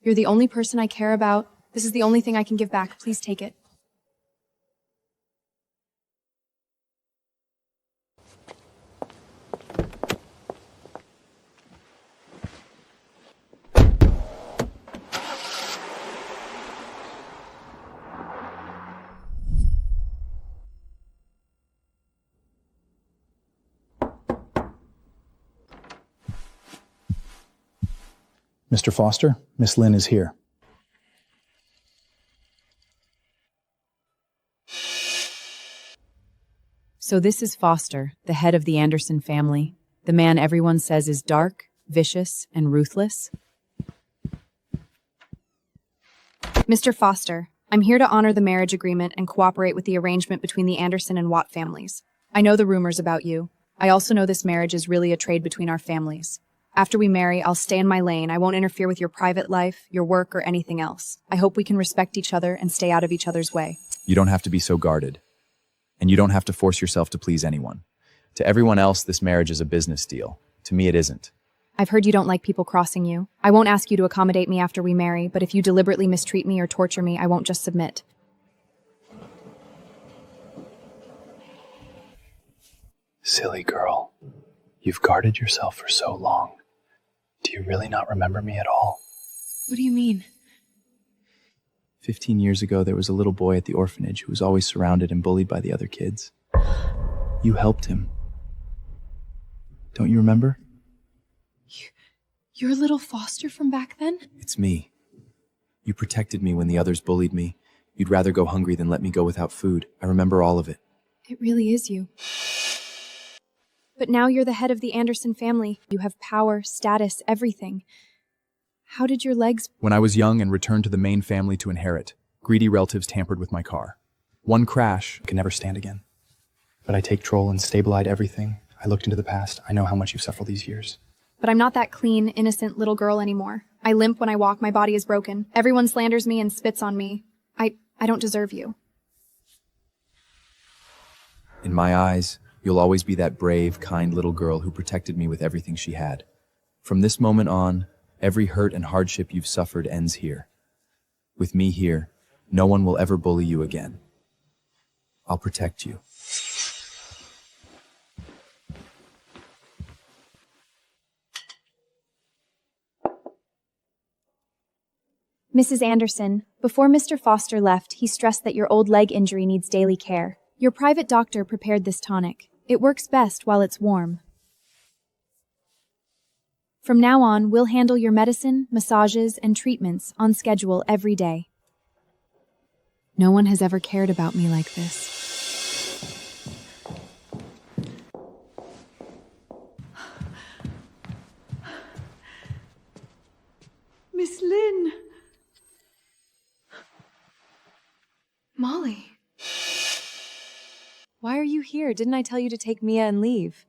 You're the only person I care about. This is the only thing I can give back. Please take it.
Mr. Foster, Miss Lynn is here.
So this is Foster, the head of the Anderson family, the man everyone says is dark, vicious, and ruthless.
Mr. Foster, I'm here to honor the marriage agreement and cooperate with the arrangement between the Anderson and Watt families. I know the rumors about you. I also know this marriage is really a trade between our families. After we marry, I'll stay in my lane. I won't interfere with your private life, your work, or anything else. I hope we can respect each other and stay out of each other's way.
You don't have to be so guarded. And you don't have to force yourself to please anyone. To everyone else, this marriage is a business deal. To me, it isn't.
I've heard you don't like people crossing you. I won't ask you to accommodate me after we marry, but if you deliberately mistreat me or torture me, I won't just submit.
Silly girl. You've guarded yourself for so long. Do you really not remember me at all?
What do you mean?
15 years ago, there was a little boy at the orphanage who was always surrounded and bullied by the other kids. You helped him. Don't you remember?
You're little Foster from back then?
It's me. You protected me when the others bullied me. You'd rather go hungry than let me go without food. I remember all of it.
It really is you. But now you're the head of the Anderson family. You have power, status, everything. How did your legs...
When I was young and returned to the main family to inherit, greedy relatives tampered with my car. One crash
I can never stand again. But I take control and stabilize everything. I looked into the past. I know how much you've suffered these years.
But I'm not that clean, innocent little girl anymore. I limp when I walk, my body is broken. Everyone slanders me and spits on me. I don't deserve you.
In my eyes, you'll always be that brave, kind little girl who protected me with everything she had. From this moment on, every hurt and hardship you've suffered ends here. With me here, no one will ever bully you again. I'll protect you.
Mrs. Anderson, before Mr. Foster left, he stressed that your old leg injury needs daily care. Your private doctor prepared this tonic. It works best while it's warm. From now on, we'll handle your medicine, massages, and treatments on schedule every day. No one has ever cared about me like this.
Miss Lynn.
Molly.
Why are you here? Didn't I tell you to take Mia and leave?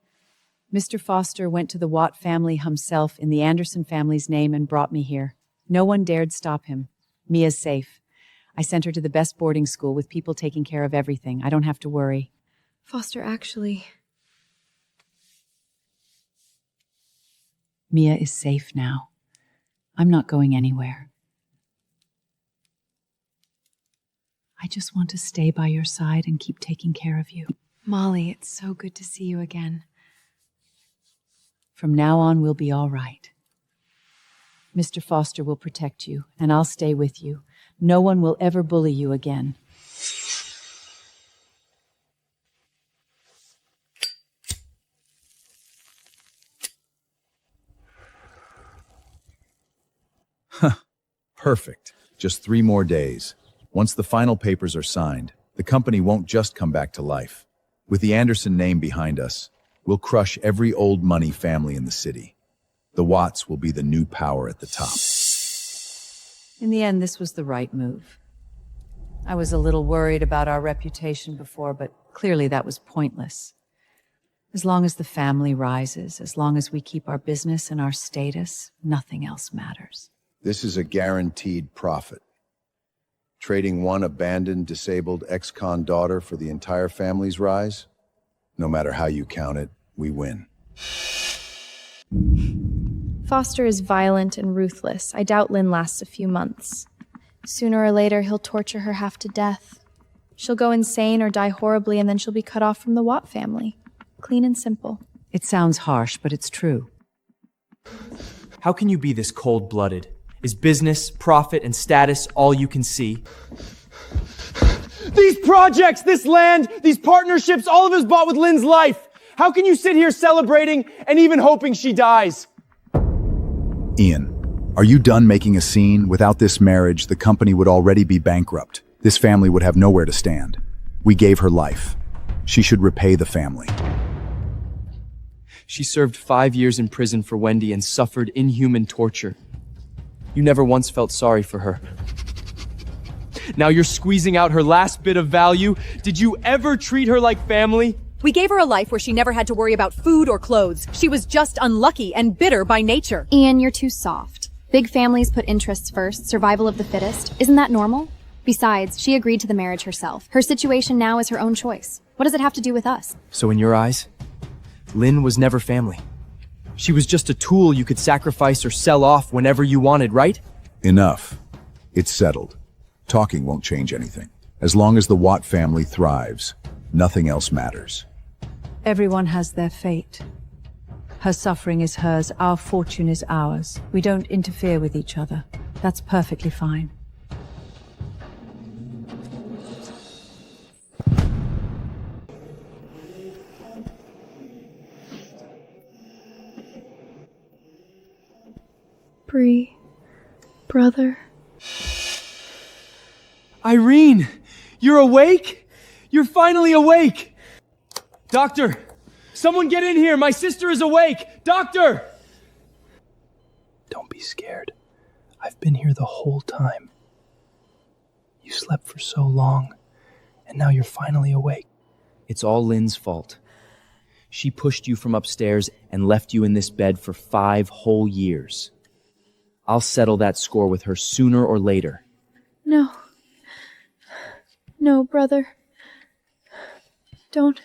Mr. Foster went to the Watt family himself in the Anderson family's name and brought me here. No one dared stop him. Mia's safe. I sent her to the best boarding school with people taking care of everything. I don't have to worry.
Foster, actually...
Mia is safe now. I'm not going anywhere. I just want to stay by your side and keep taking care of you.
Molly, it's so good to see you again.
From now on, we'll be all right. Mr. Foster will protect you, and I'll stay with you. No one will ever bully you again.
Perfect. Just 3 more days. Once the final papers are signed, the company won't just come back to life. With the Anderson name behind us, we'll crush every old money family in the city. The Watts will be the new power at the top.
In the end, this was the right move. I was a little worried about our reputation before, but clearly that was pointless. As long as the family rises, as long as we keep our business and our status, nothing else matters.
This is a guaranteed profit. Trading one abandoned, disabled ex-con daughter for the entire family's rise? No matter how you count it, we win.
Foster is violent and ruthless. I doubt Lynn lasts a few months. Sooner or later, he'll torture her half to death. She'll go insane or die horribly, and then she'll be cut off from the Watt family. Clean and simple.
It sounds harsh, but it's true.
How can you be this cold-blooded? Is business, profit, and status all you can see? These projects, this land, these partnerships, all of it was bought with Lynn's life. How can you sit here celebrating and even hoping she dies?
Ian, are you done making a scene? Without this marriage, the company would already be bankrupt. This family would have nowhere to stand. We gave her life. She should repay the family.
She served 5 years in prison for Wendy and suffered inhuman torture. You never once felt sorry for her. Now you're squeezing out her last bit of value. Did you ever treat her like family?
We gave her a life where she never had to worry about food or clothes. She was just unlucky and bitter by nature.
Ian, you're too soft. Big families put interests first, survival of the fittest. Isn't that normal? Besides, she agreed to the marriage herself. Her situation now is her own choice. What does it have to do with us?
So in your eyes, Lynn was never family. She was just a tool you could sacrifice or sell off whenever you wanted, right?
Enough. It's settled. Talking won't change anything. As long as the Watt family thrives, nothing else matters.
Everyone has their fate. Her suffering is hers, our fortune is ours. We don't interfere with each other. That's perfectly fine.
Bree, brother.
Irene, you're awake? You're finally awake! Doctor, someone get in here! My sister is awake! Doctor!
Don't be scared. I've been here the whole time. You slept for so long, and now you're finally awake.
It's all Lynn's fault. She pushed you from upstairs and left you in this bed for 5 whole years. I'll settle that score with her sooner or later.
No. No, brother. Don't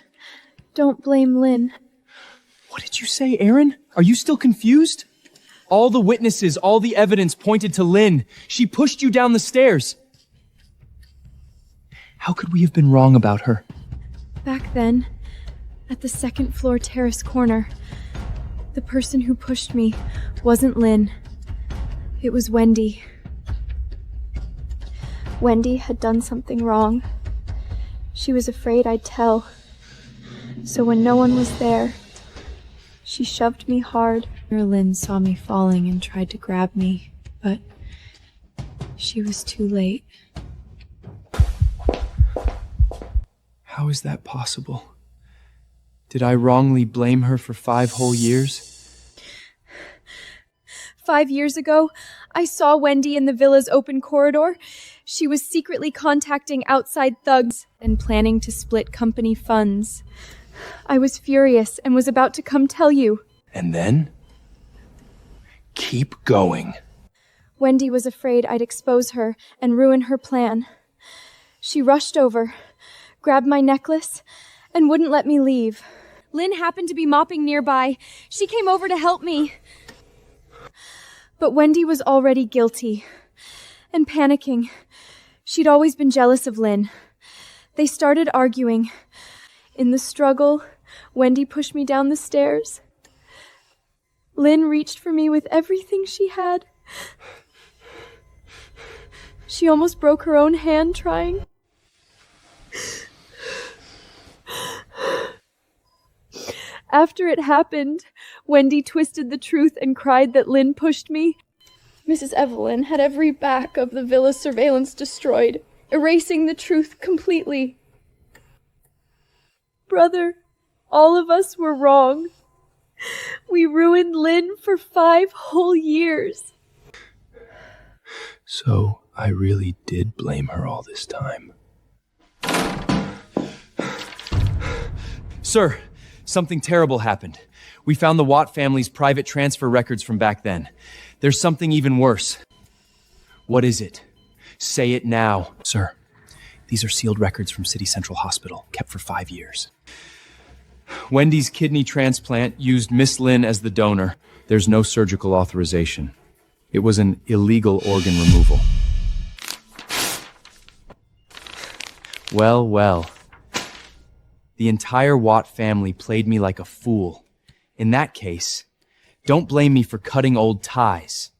blame Lynn.
What did you say, Aaron? Are you still confused? All the witnesses, all the evidence pointed to Lynn. She pushed you down the stairs. How could we have been wrong about her?
Back then, at the 2nd floor terrace corner, the person who pushed me wasn't Lynn. It was Wendy. Wendy had done something wrong. She was afraid I'd tell. So when no one was there, she shoved me hard. Lynn saw me falling and tried to grab me, but she was too late.
How is that possible? Did I wrongly blame her for 5 whole years?
5 years ago, I saw Wendy in the villa's open corridor. She was secretly contacting outside thugs and planning to split company funds. I was furious and was about to come tell you.
And then? Keep going.
Wendy was afraid I'd expose her and ruin her plan.
She rushed over, grabbed my necklace, and wouldn't let me leave. Lynn happened to be mopping nearby. She came over to help me. But Wendy was already guilty and panicking. She'd always been jealous of Lynn. They started arguing. In the struggle, Wendy pushed me down the stairs. Lynn reached for me with everything she had. She almost broke her own hand trying. After it happened, Wendy twisted the truth and cried that Lynn pushed me. Mrs. Evelyn had every back of the villa's surveillance destroyed, erasing the truth completely. Brother, all of us were wrong. We ruined Lynn for 5 whole years.
So I really did blame her all this time.
Sir, something terrible happened. We found the Watt family's private transfer records from back then. There's something even worse. What is it? Say it now.
Sir, these are sealed records from City Central Hospital, kept for 5 years.
Wendy's kidney transplant used Miss Lynn as the donor. There's no surgical authorization. It was an illegal organ removal. Well, well. The entire Watt family played me like a fool. In that case, don't blame me for cutting old ties.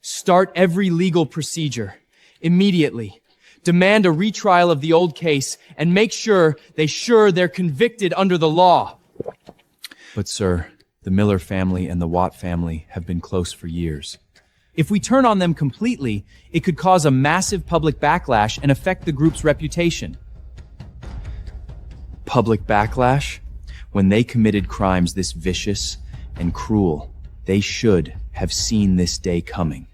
Start every legal procedure. Immediately. Demand a retrial of the old case and make sure they're convicted under the law. But sir, the Miller family and the Watt family have been close for years. If we turn on them completely, it could cause a massive public backlash and affect the group's reputation. Public backlash? When they committed crimes this vicious and cruel, they should have seen this day coming.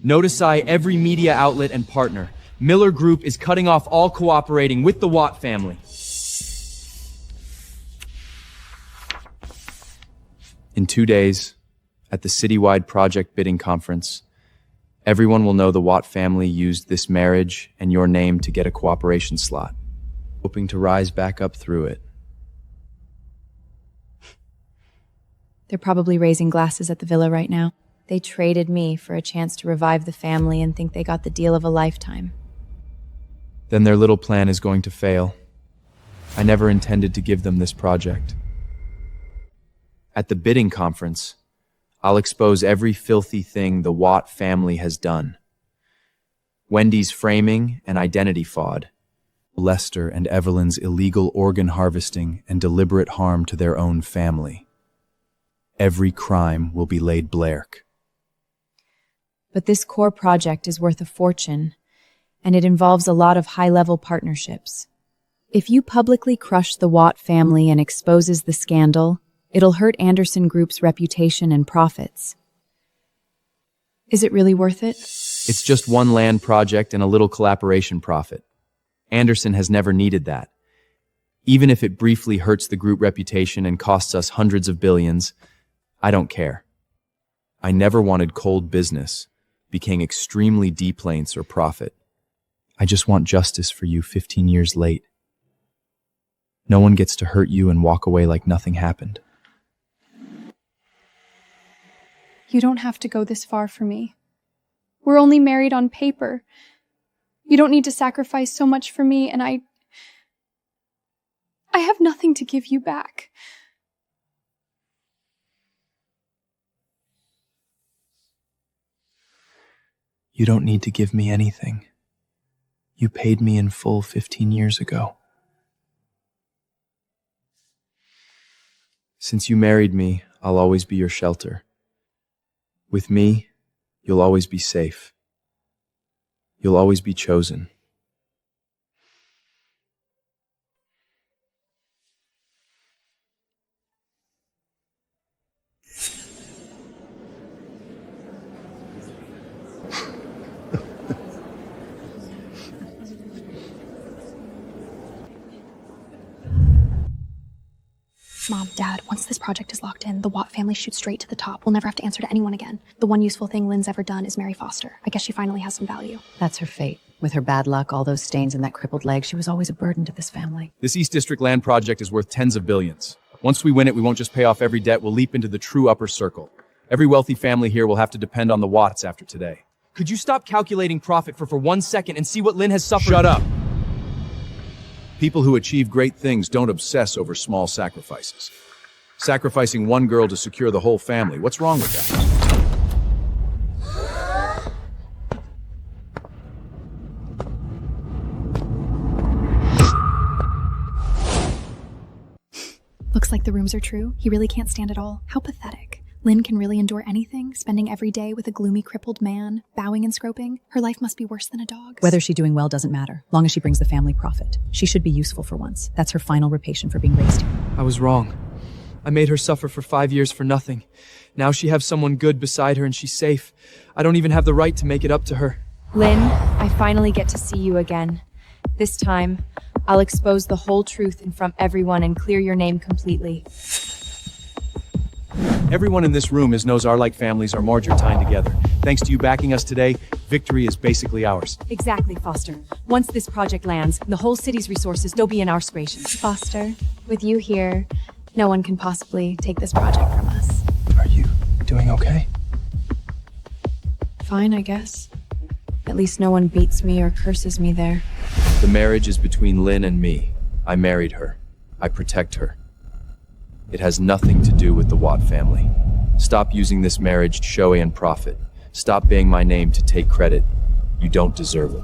Notify every media outlet and partner. Miller Group is cutting off all cooperating with the Watt family. In 2 days, at the citywide project bidding conference, everyone will know the Watt family used this marriage and your name to get a cooperation slot, hoping to rise back up through it.
They're probably raising glasses at the villa right now. They traded me for a chance to revive the family and think they got the deal of a lifetime.
Then their little plan is going to fail. I never intended to give them this project. At the bidding conference, I'll expose every filthy thing the Watt family has done. Wendy's framing and identity fraud, Lester and Evelyn's illegal organ harvesting and deliberate harm to their own family. Every crime will be laid bare.
But this core project is worth a fortune, and it involves a lot of high-level partnerships. If you publicly crush the Watt family and exposes the scandal, it'll hurt Anderson Group's reputation and profits. Is it really worth it?
It's just one land project and a little collaboration profit. Anderson has never needed that. Even if it briefly hurts the group reputation and costs us hundreds of billions, I don't care. I never wanted cold business, became extremely deplanes or profit. I just want justice for you 15 years late. No one gets to hurt you and walk away like nothing happened.
You don't have to go this far for me. We're only married on paper. You don't need to sacrifice so much for me, and I have nothing to give you back.
You don't need to give me anything. You paid me in full 15 years ago.
Since you married me, I'll always be your shelter. With me, you'll always be safe. You'll always be chosen.
Mom, Dad, once this project is locked in, the Watt family shoots straight to the top. We'll never have to answer to anyone again. The one useful thing Lynn's ever done is marry Foster. I guess she finally has some value.
That's her fate. With her bad luck, all those stains and that crippled leg, she was always a burden to this family.
This East District land project is worth tens of billions. Once we win it, we won't just pay off every debt, we'll leap into the true upper circle. Every wealthy family here will have to depend on the Watts after today.
Could you stop calculating profit for 1 second and see what Lynn has suffered?
Shut up! People who achieve great things don't obsess over small sacrifices. Sacrificing one girl to secure the whole family, what's wrong with that?
Looks like the rooms are true. He really can't stand it all. How pathetic. Lynn can really endure anything, spending every day with a gloomy, crippled man, bowing and scroping. Her life must be worse than a dog's.
Whether she's doing well doesn't matter, long as she brings the family profit. She should be useful for once. That's her final repation for being raised here.
I was wrong. I made her suffer for 5 years for nothing. Now she has someone good beside her and she's safe. I don't even have the right to make it up to her.
Lynn, I finally get to see you again. This time, I'll expose the whole truth in front of everyone and clear your name completely.
Everyone in this room knows our like families are more tying together. Thanks to you backing us today, victory is basically ours.
Exactly, Foster. Once this project lands, the whole city's resources, they'll be in our scration.
Foster, with you here, no one can possibly take this project from us.
Are you doing okay?
Fine, I guess. At least no one beats me or curses me there.
The marriage is between Lynn and me. I married her. I protect her. It has nothing to do with the Watt family. Stop using this marriage to show and profit. Stop baying my name to take credit. You don't deserve it.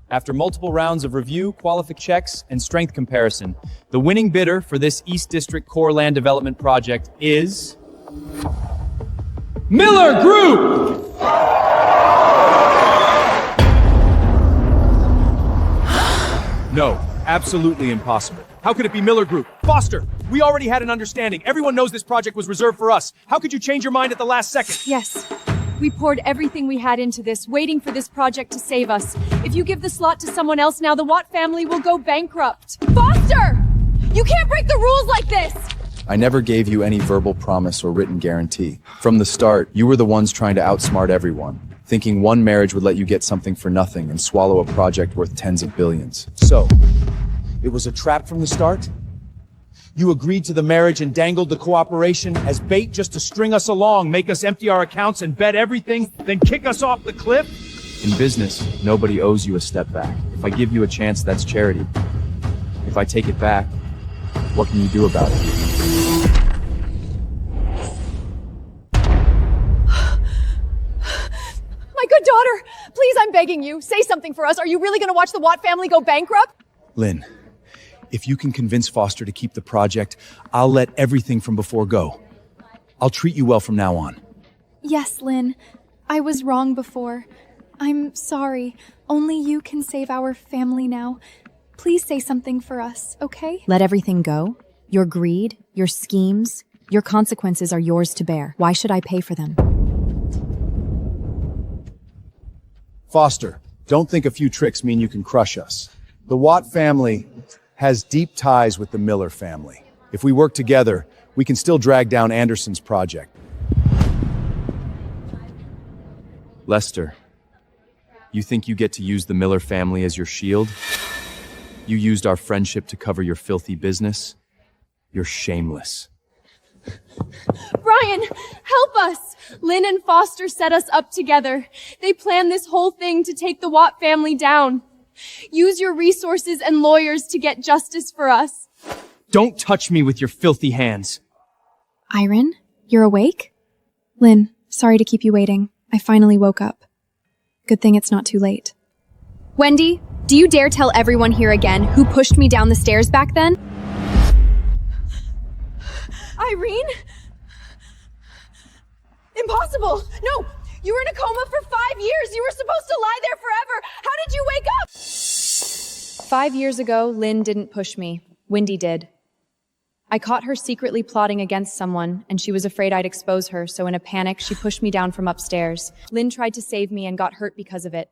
After multiple rounds of review, qualification checks, and strength comparison, the winning bidder for this East District Core Land Development Project is... Miller Group! No, absolutely impossible.
How could it be Miller Group? Foster, we already had an understanding. Everyone knows this project was reserved for us. How could you change your mind at the last second?
Yes. We poured everything we had into this, waiting for this project to save us. If you give the slot to someone else now, the Watt family will go bankrupt. Foster! You can't break the rules like this!
I never gave you any verbal promise or written guarantee. From the start, you were the ones trying to outsmart everyone, thinking one marriage would let you get something for nothing and swallow a project worth tens of billions. So, it was a trap from the start? You agreed to the marriage and dangled the cooperation as bait just to string us along, make us empty our accounts and bet everything, then kick us off the cliff? In business, nobody owes you a step back. If I give you a chance, that's charity. If I take it back, what can you do about it?
My good daughter, please, I'm begging you, say something for us. Are you really going to watch the Watt family go bankrupt?
Lynn, if you can convince Foster to keep the project, I'll let everything from before go. I'll treat you well from now on.
Yes, Lynn. I was wrong before. I'm sorry. Only you can save our family now. Please say something for us, okay?
Let everything go. Your greed, your schemes, your consequences are yours to bear. Why should I pay for them?
Foster, don't think a few tricks mean you can crush us. The Watt family has deep ties with the Miller family. If we work together, we can still drag down Anderson's project.
Lester, you think you get to use the Miller family as your shield? You used our friendship to cover your filthy business? You're shameless.
Brian, help us! Lynn and Foster set us up together. They planned this whole thing to take the Watt family down. Use your resources and lawyers to get justice for us.
Don't touch me with your filthy hands.
Iron, you're awake? Lynn, sorry to keep you waiting. I finally woke up. Good thing it's not too late.
Wendy, do you dare tell everyone here again who pushed me down the stairs back then?
Irene? Impossible! No! You were in a coma for 5 years! You were supposed to lie there forever! How did you wake up?
5 years ago, Lynn didn't push me. Wendy did. I caught her secretly plotting against someone, and she was afraid I'd expose her, so in a panic, she pushed me down from upstairs. Lynn tried to save me and got hurt because of it.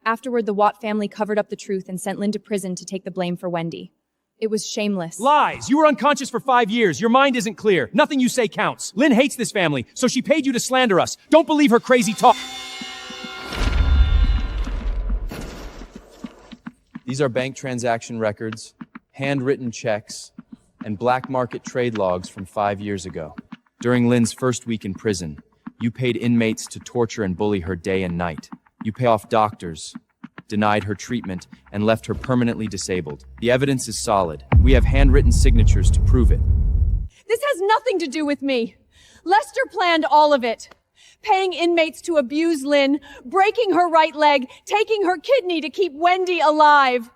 Afterward, the Watt family covered up the truth and sent Lynn to prison to take the blame for Wendy. It was shameless.
Lies! You were unconscious for 5 years. Your mind isn't clear. Nothing you say counts. Lynn hates this family, so she paid you to slander us. Don't believe her crazy talk.
These are bank transaction records, handwritten checks, and black market trade logs from 5 years ago. During Lynn's first week in prison, you paid inmates to torture and bully her day and night. You pay off doctors, denied her treatment, and left her permanently disabled. The evidence is solid. We have handwritten signatures to prove it.
This has nothing to do with me. Lester planned all of it. Paying inmates to abuse Lynn, breaking her right leg, taking her kidney to keep Wendy alive.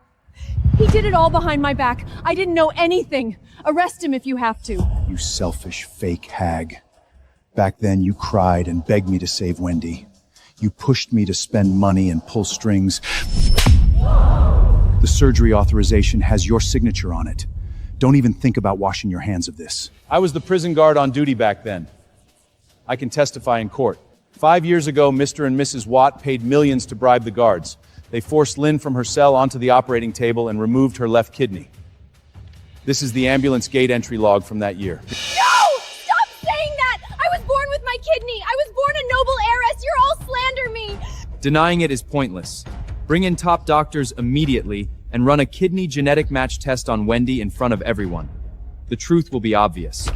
He did it all behind my back. I didn't know anything. Arrest him if you have to.
You selfish, fake hag. Back then, you cried and begged me to save Wendy. You pushed me to spend money and pull strings. The surgery authorization has your signature on it. Don't even think about washing your hands of this.
I was the prison guard on duty back then. I can testify in court. 5 years ago, Mr. and Mrs. Watt paid millions to bribe the guards. They forced Lynn from her cell onto the operating table and removed her left kidney. This is the ambulance gate entry log from that year.
No! Stop saying that! I was born with my kidney! I was born a noble heiress! You're all slander me!
Denying it is pointless. Bring in top doctors immediately and run a kidney genetic match test on Wendy in front of everyone. The truth will be obvious.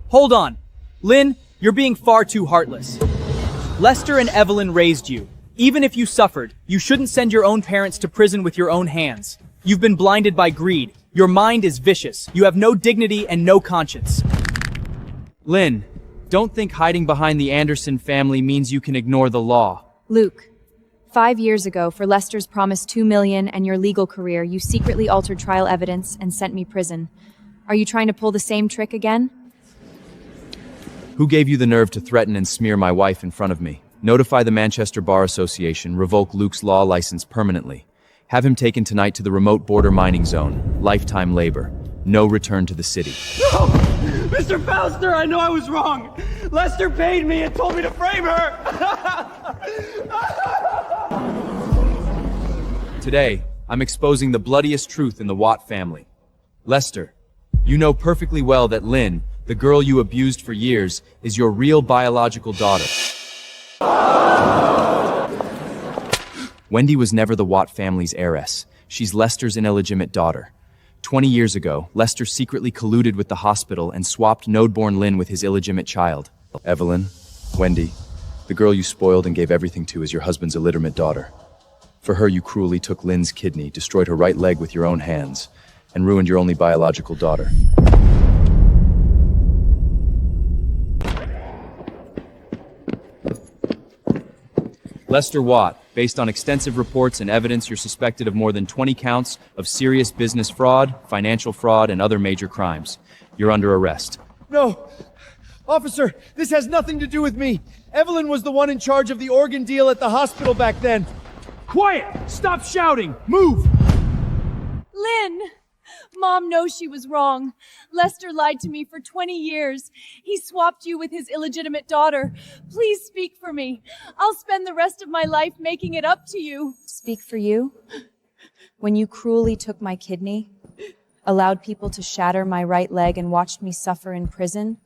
Hold on. Lynn, you're being far too heartless. Lester and Evelyn raised you. Even if you suffered, you shouldn't send your own parents to prison with your own hands. You've been blinded by greed. Your mind is vicious. You have no dignity and no conscience.
Lynn, don't think hiding behind the Anderson family means you can ignore the law.
Luke, 5 years ago, for Lester's promised $2 million and your legal career, you secretly altered trial evidence and sent me prison. Are you trying to pull the same trick again?
Who gave you the nerve to threaten and smear my wife in front of me? Notify the Manchester Bar Association, revoke Luke's law license permanently. Have him taken tonight to the remote border mining zone. Lifetime labor. No return to the city.
No! Mr. Fauster, I know I was wrong. Lester paid me and told me to frame her.
Today, I'm exposing the bloodiest truth in the Watt family. Lester, you know perfectly well that Lynn, the girl you abused for years, is your real biological daughter. Wendy was never the Watt family's heiress. She's Lester's illegitimate daughter. 20 years ago, Lester secretly colluded with the hospital and swapped node-born Lynn with his illegitimate child. Evelyn, Wendy, the girl you spoiled and gave everything to is your husband's illegitimate daughter. For her, you cruelly took Lynn's kidney, destroyed her right leg with your own hands, and ruined your only biological daughter. Lester Watt, based on extensive reports and evidence, you're suspected of more than 20 counts of serious business fraud, financial fraud, and other major crimes. You're under arrest.
No! Officer, this has nothing to do with me. Evelyn was the one in charge of the organ deal at the hospital back then. Quiet! Stop shouting! Move!
Lynn! Mom knows she was wrong. Lester lied to me for 20 years. He swapped you with his illegitimate daughter. Please speak for me. I'll spend the rest of my life making it up to you.
Speak for you? When you cruelly took my kidney, allowed people to shatter my right leg and watched me suffer in prison,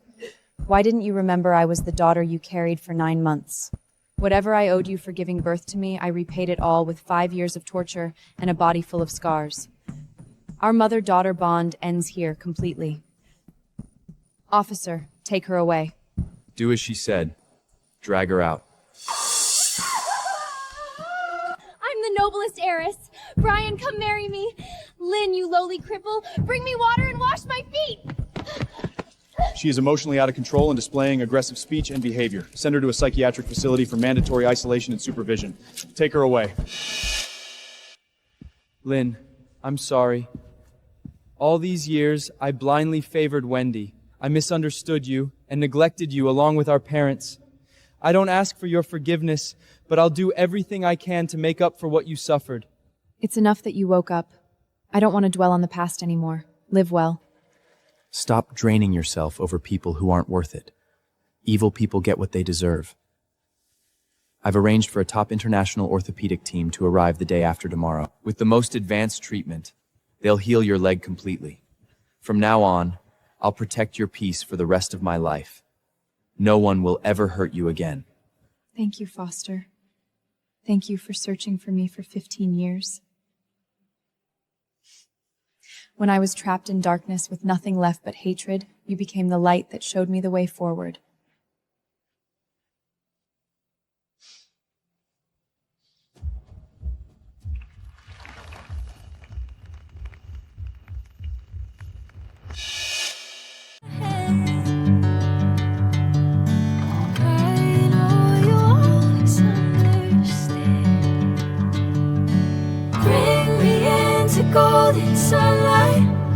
why didn't you remember I was the daughter you carried for 9 months? Whatever I owed you for giving birth to me, I repaid it all with 5 years of torture and a body full of scars. Our mother-daughter bond ends here completely. Officer, take her away.
Do as she said. Drag her out.
I'm the noblest heiress. Brian, come marry me. Lynn, you lowly cripple, bring me water and wash my feet.
She is emotionally out of control and displaying aggressive speech and behavior. Send her to a psychiatric facility for mandatory isolation and supervision. Take her away.
Lynn, I'm sorry. All these years, I blindly favored Wendy. I misunderstood you and neglected you along with our parents. I don't ask for your forgiveness, but I'll do everything I can to make up for what you suffered.
It's enough that you woke up. I don't want to dwell on the past anymore. Live well.
Stop draining yourself over people who aren't worth it. Evil people get what they deserve. I've arranged for a top international orthopedic team to arrive the day after tomorrow with the most advanced treatment. They'll heal your leg completely. From now on, I'll protect your peace for the rest of my life. No one will ever hurt you again.
Thank you, Foster. Thank you for searching for me for 15 years. When I was trapped in darkness with nothing left but hatred, you became the light that showed me the way forward.
Golden sunlight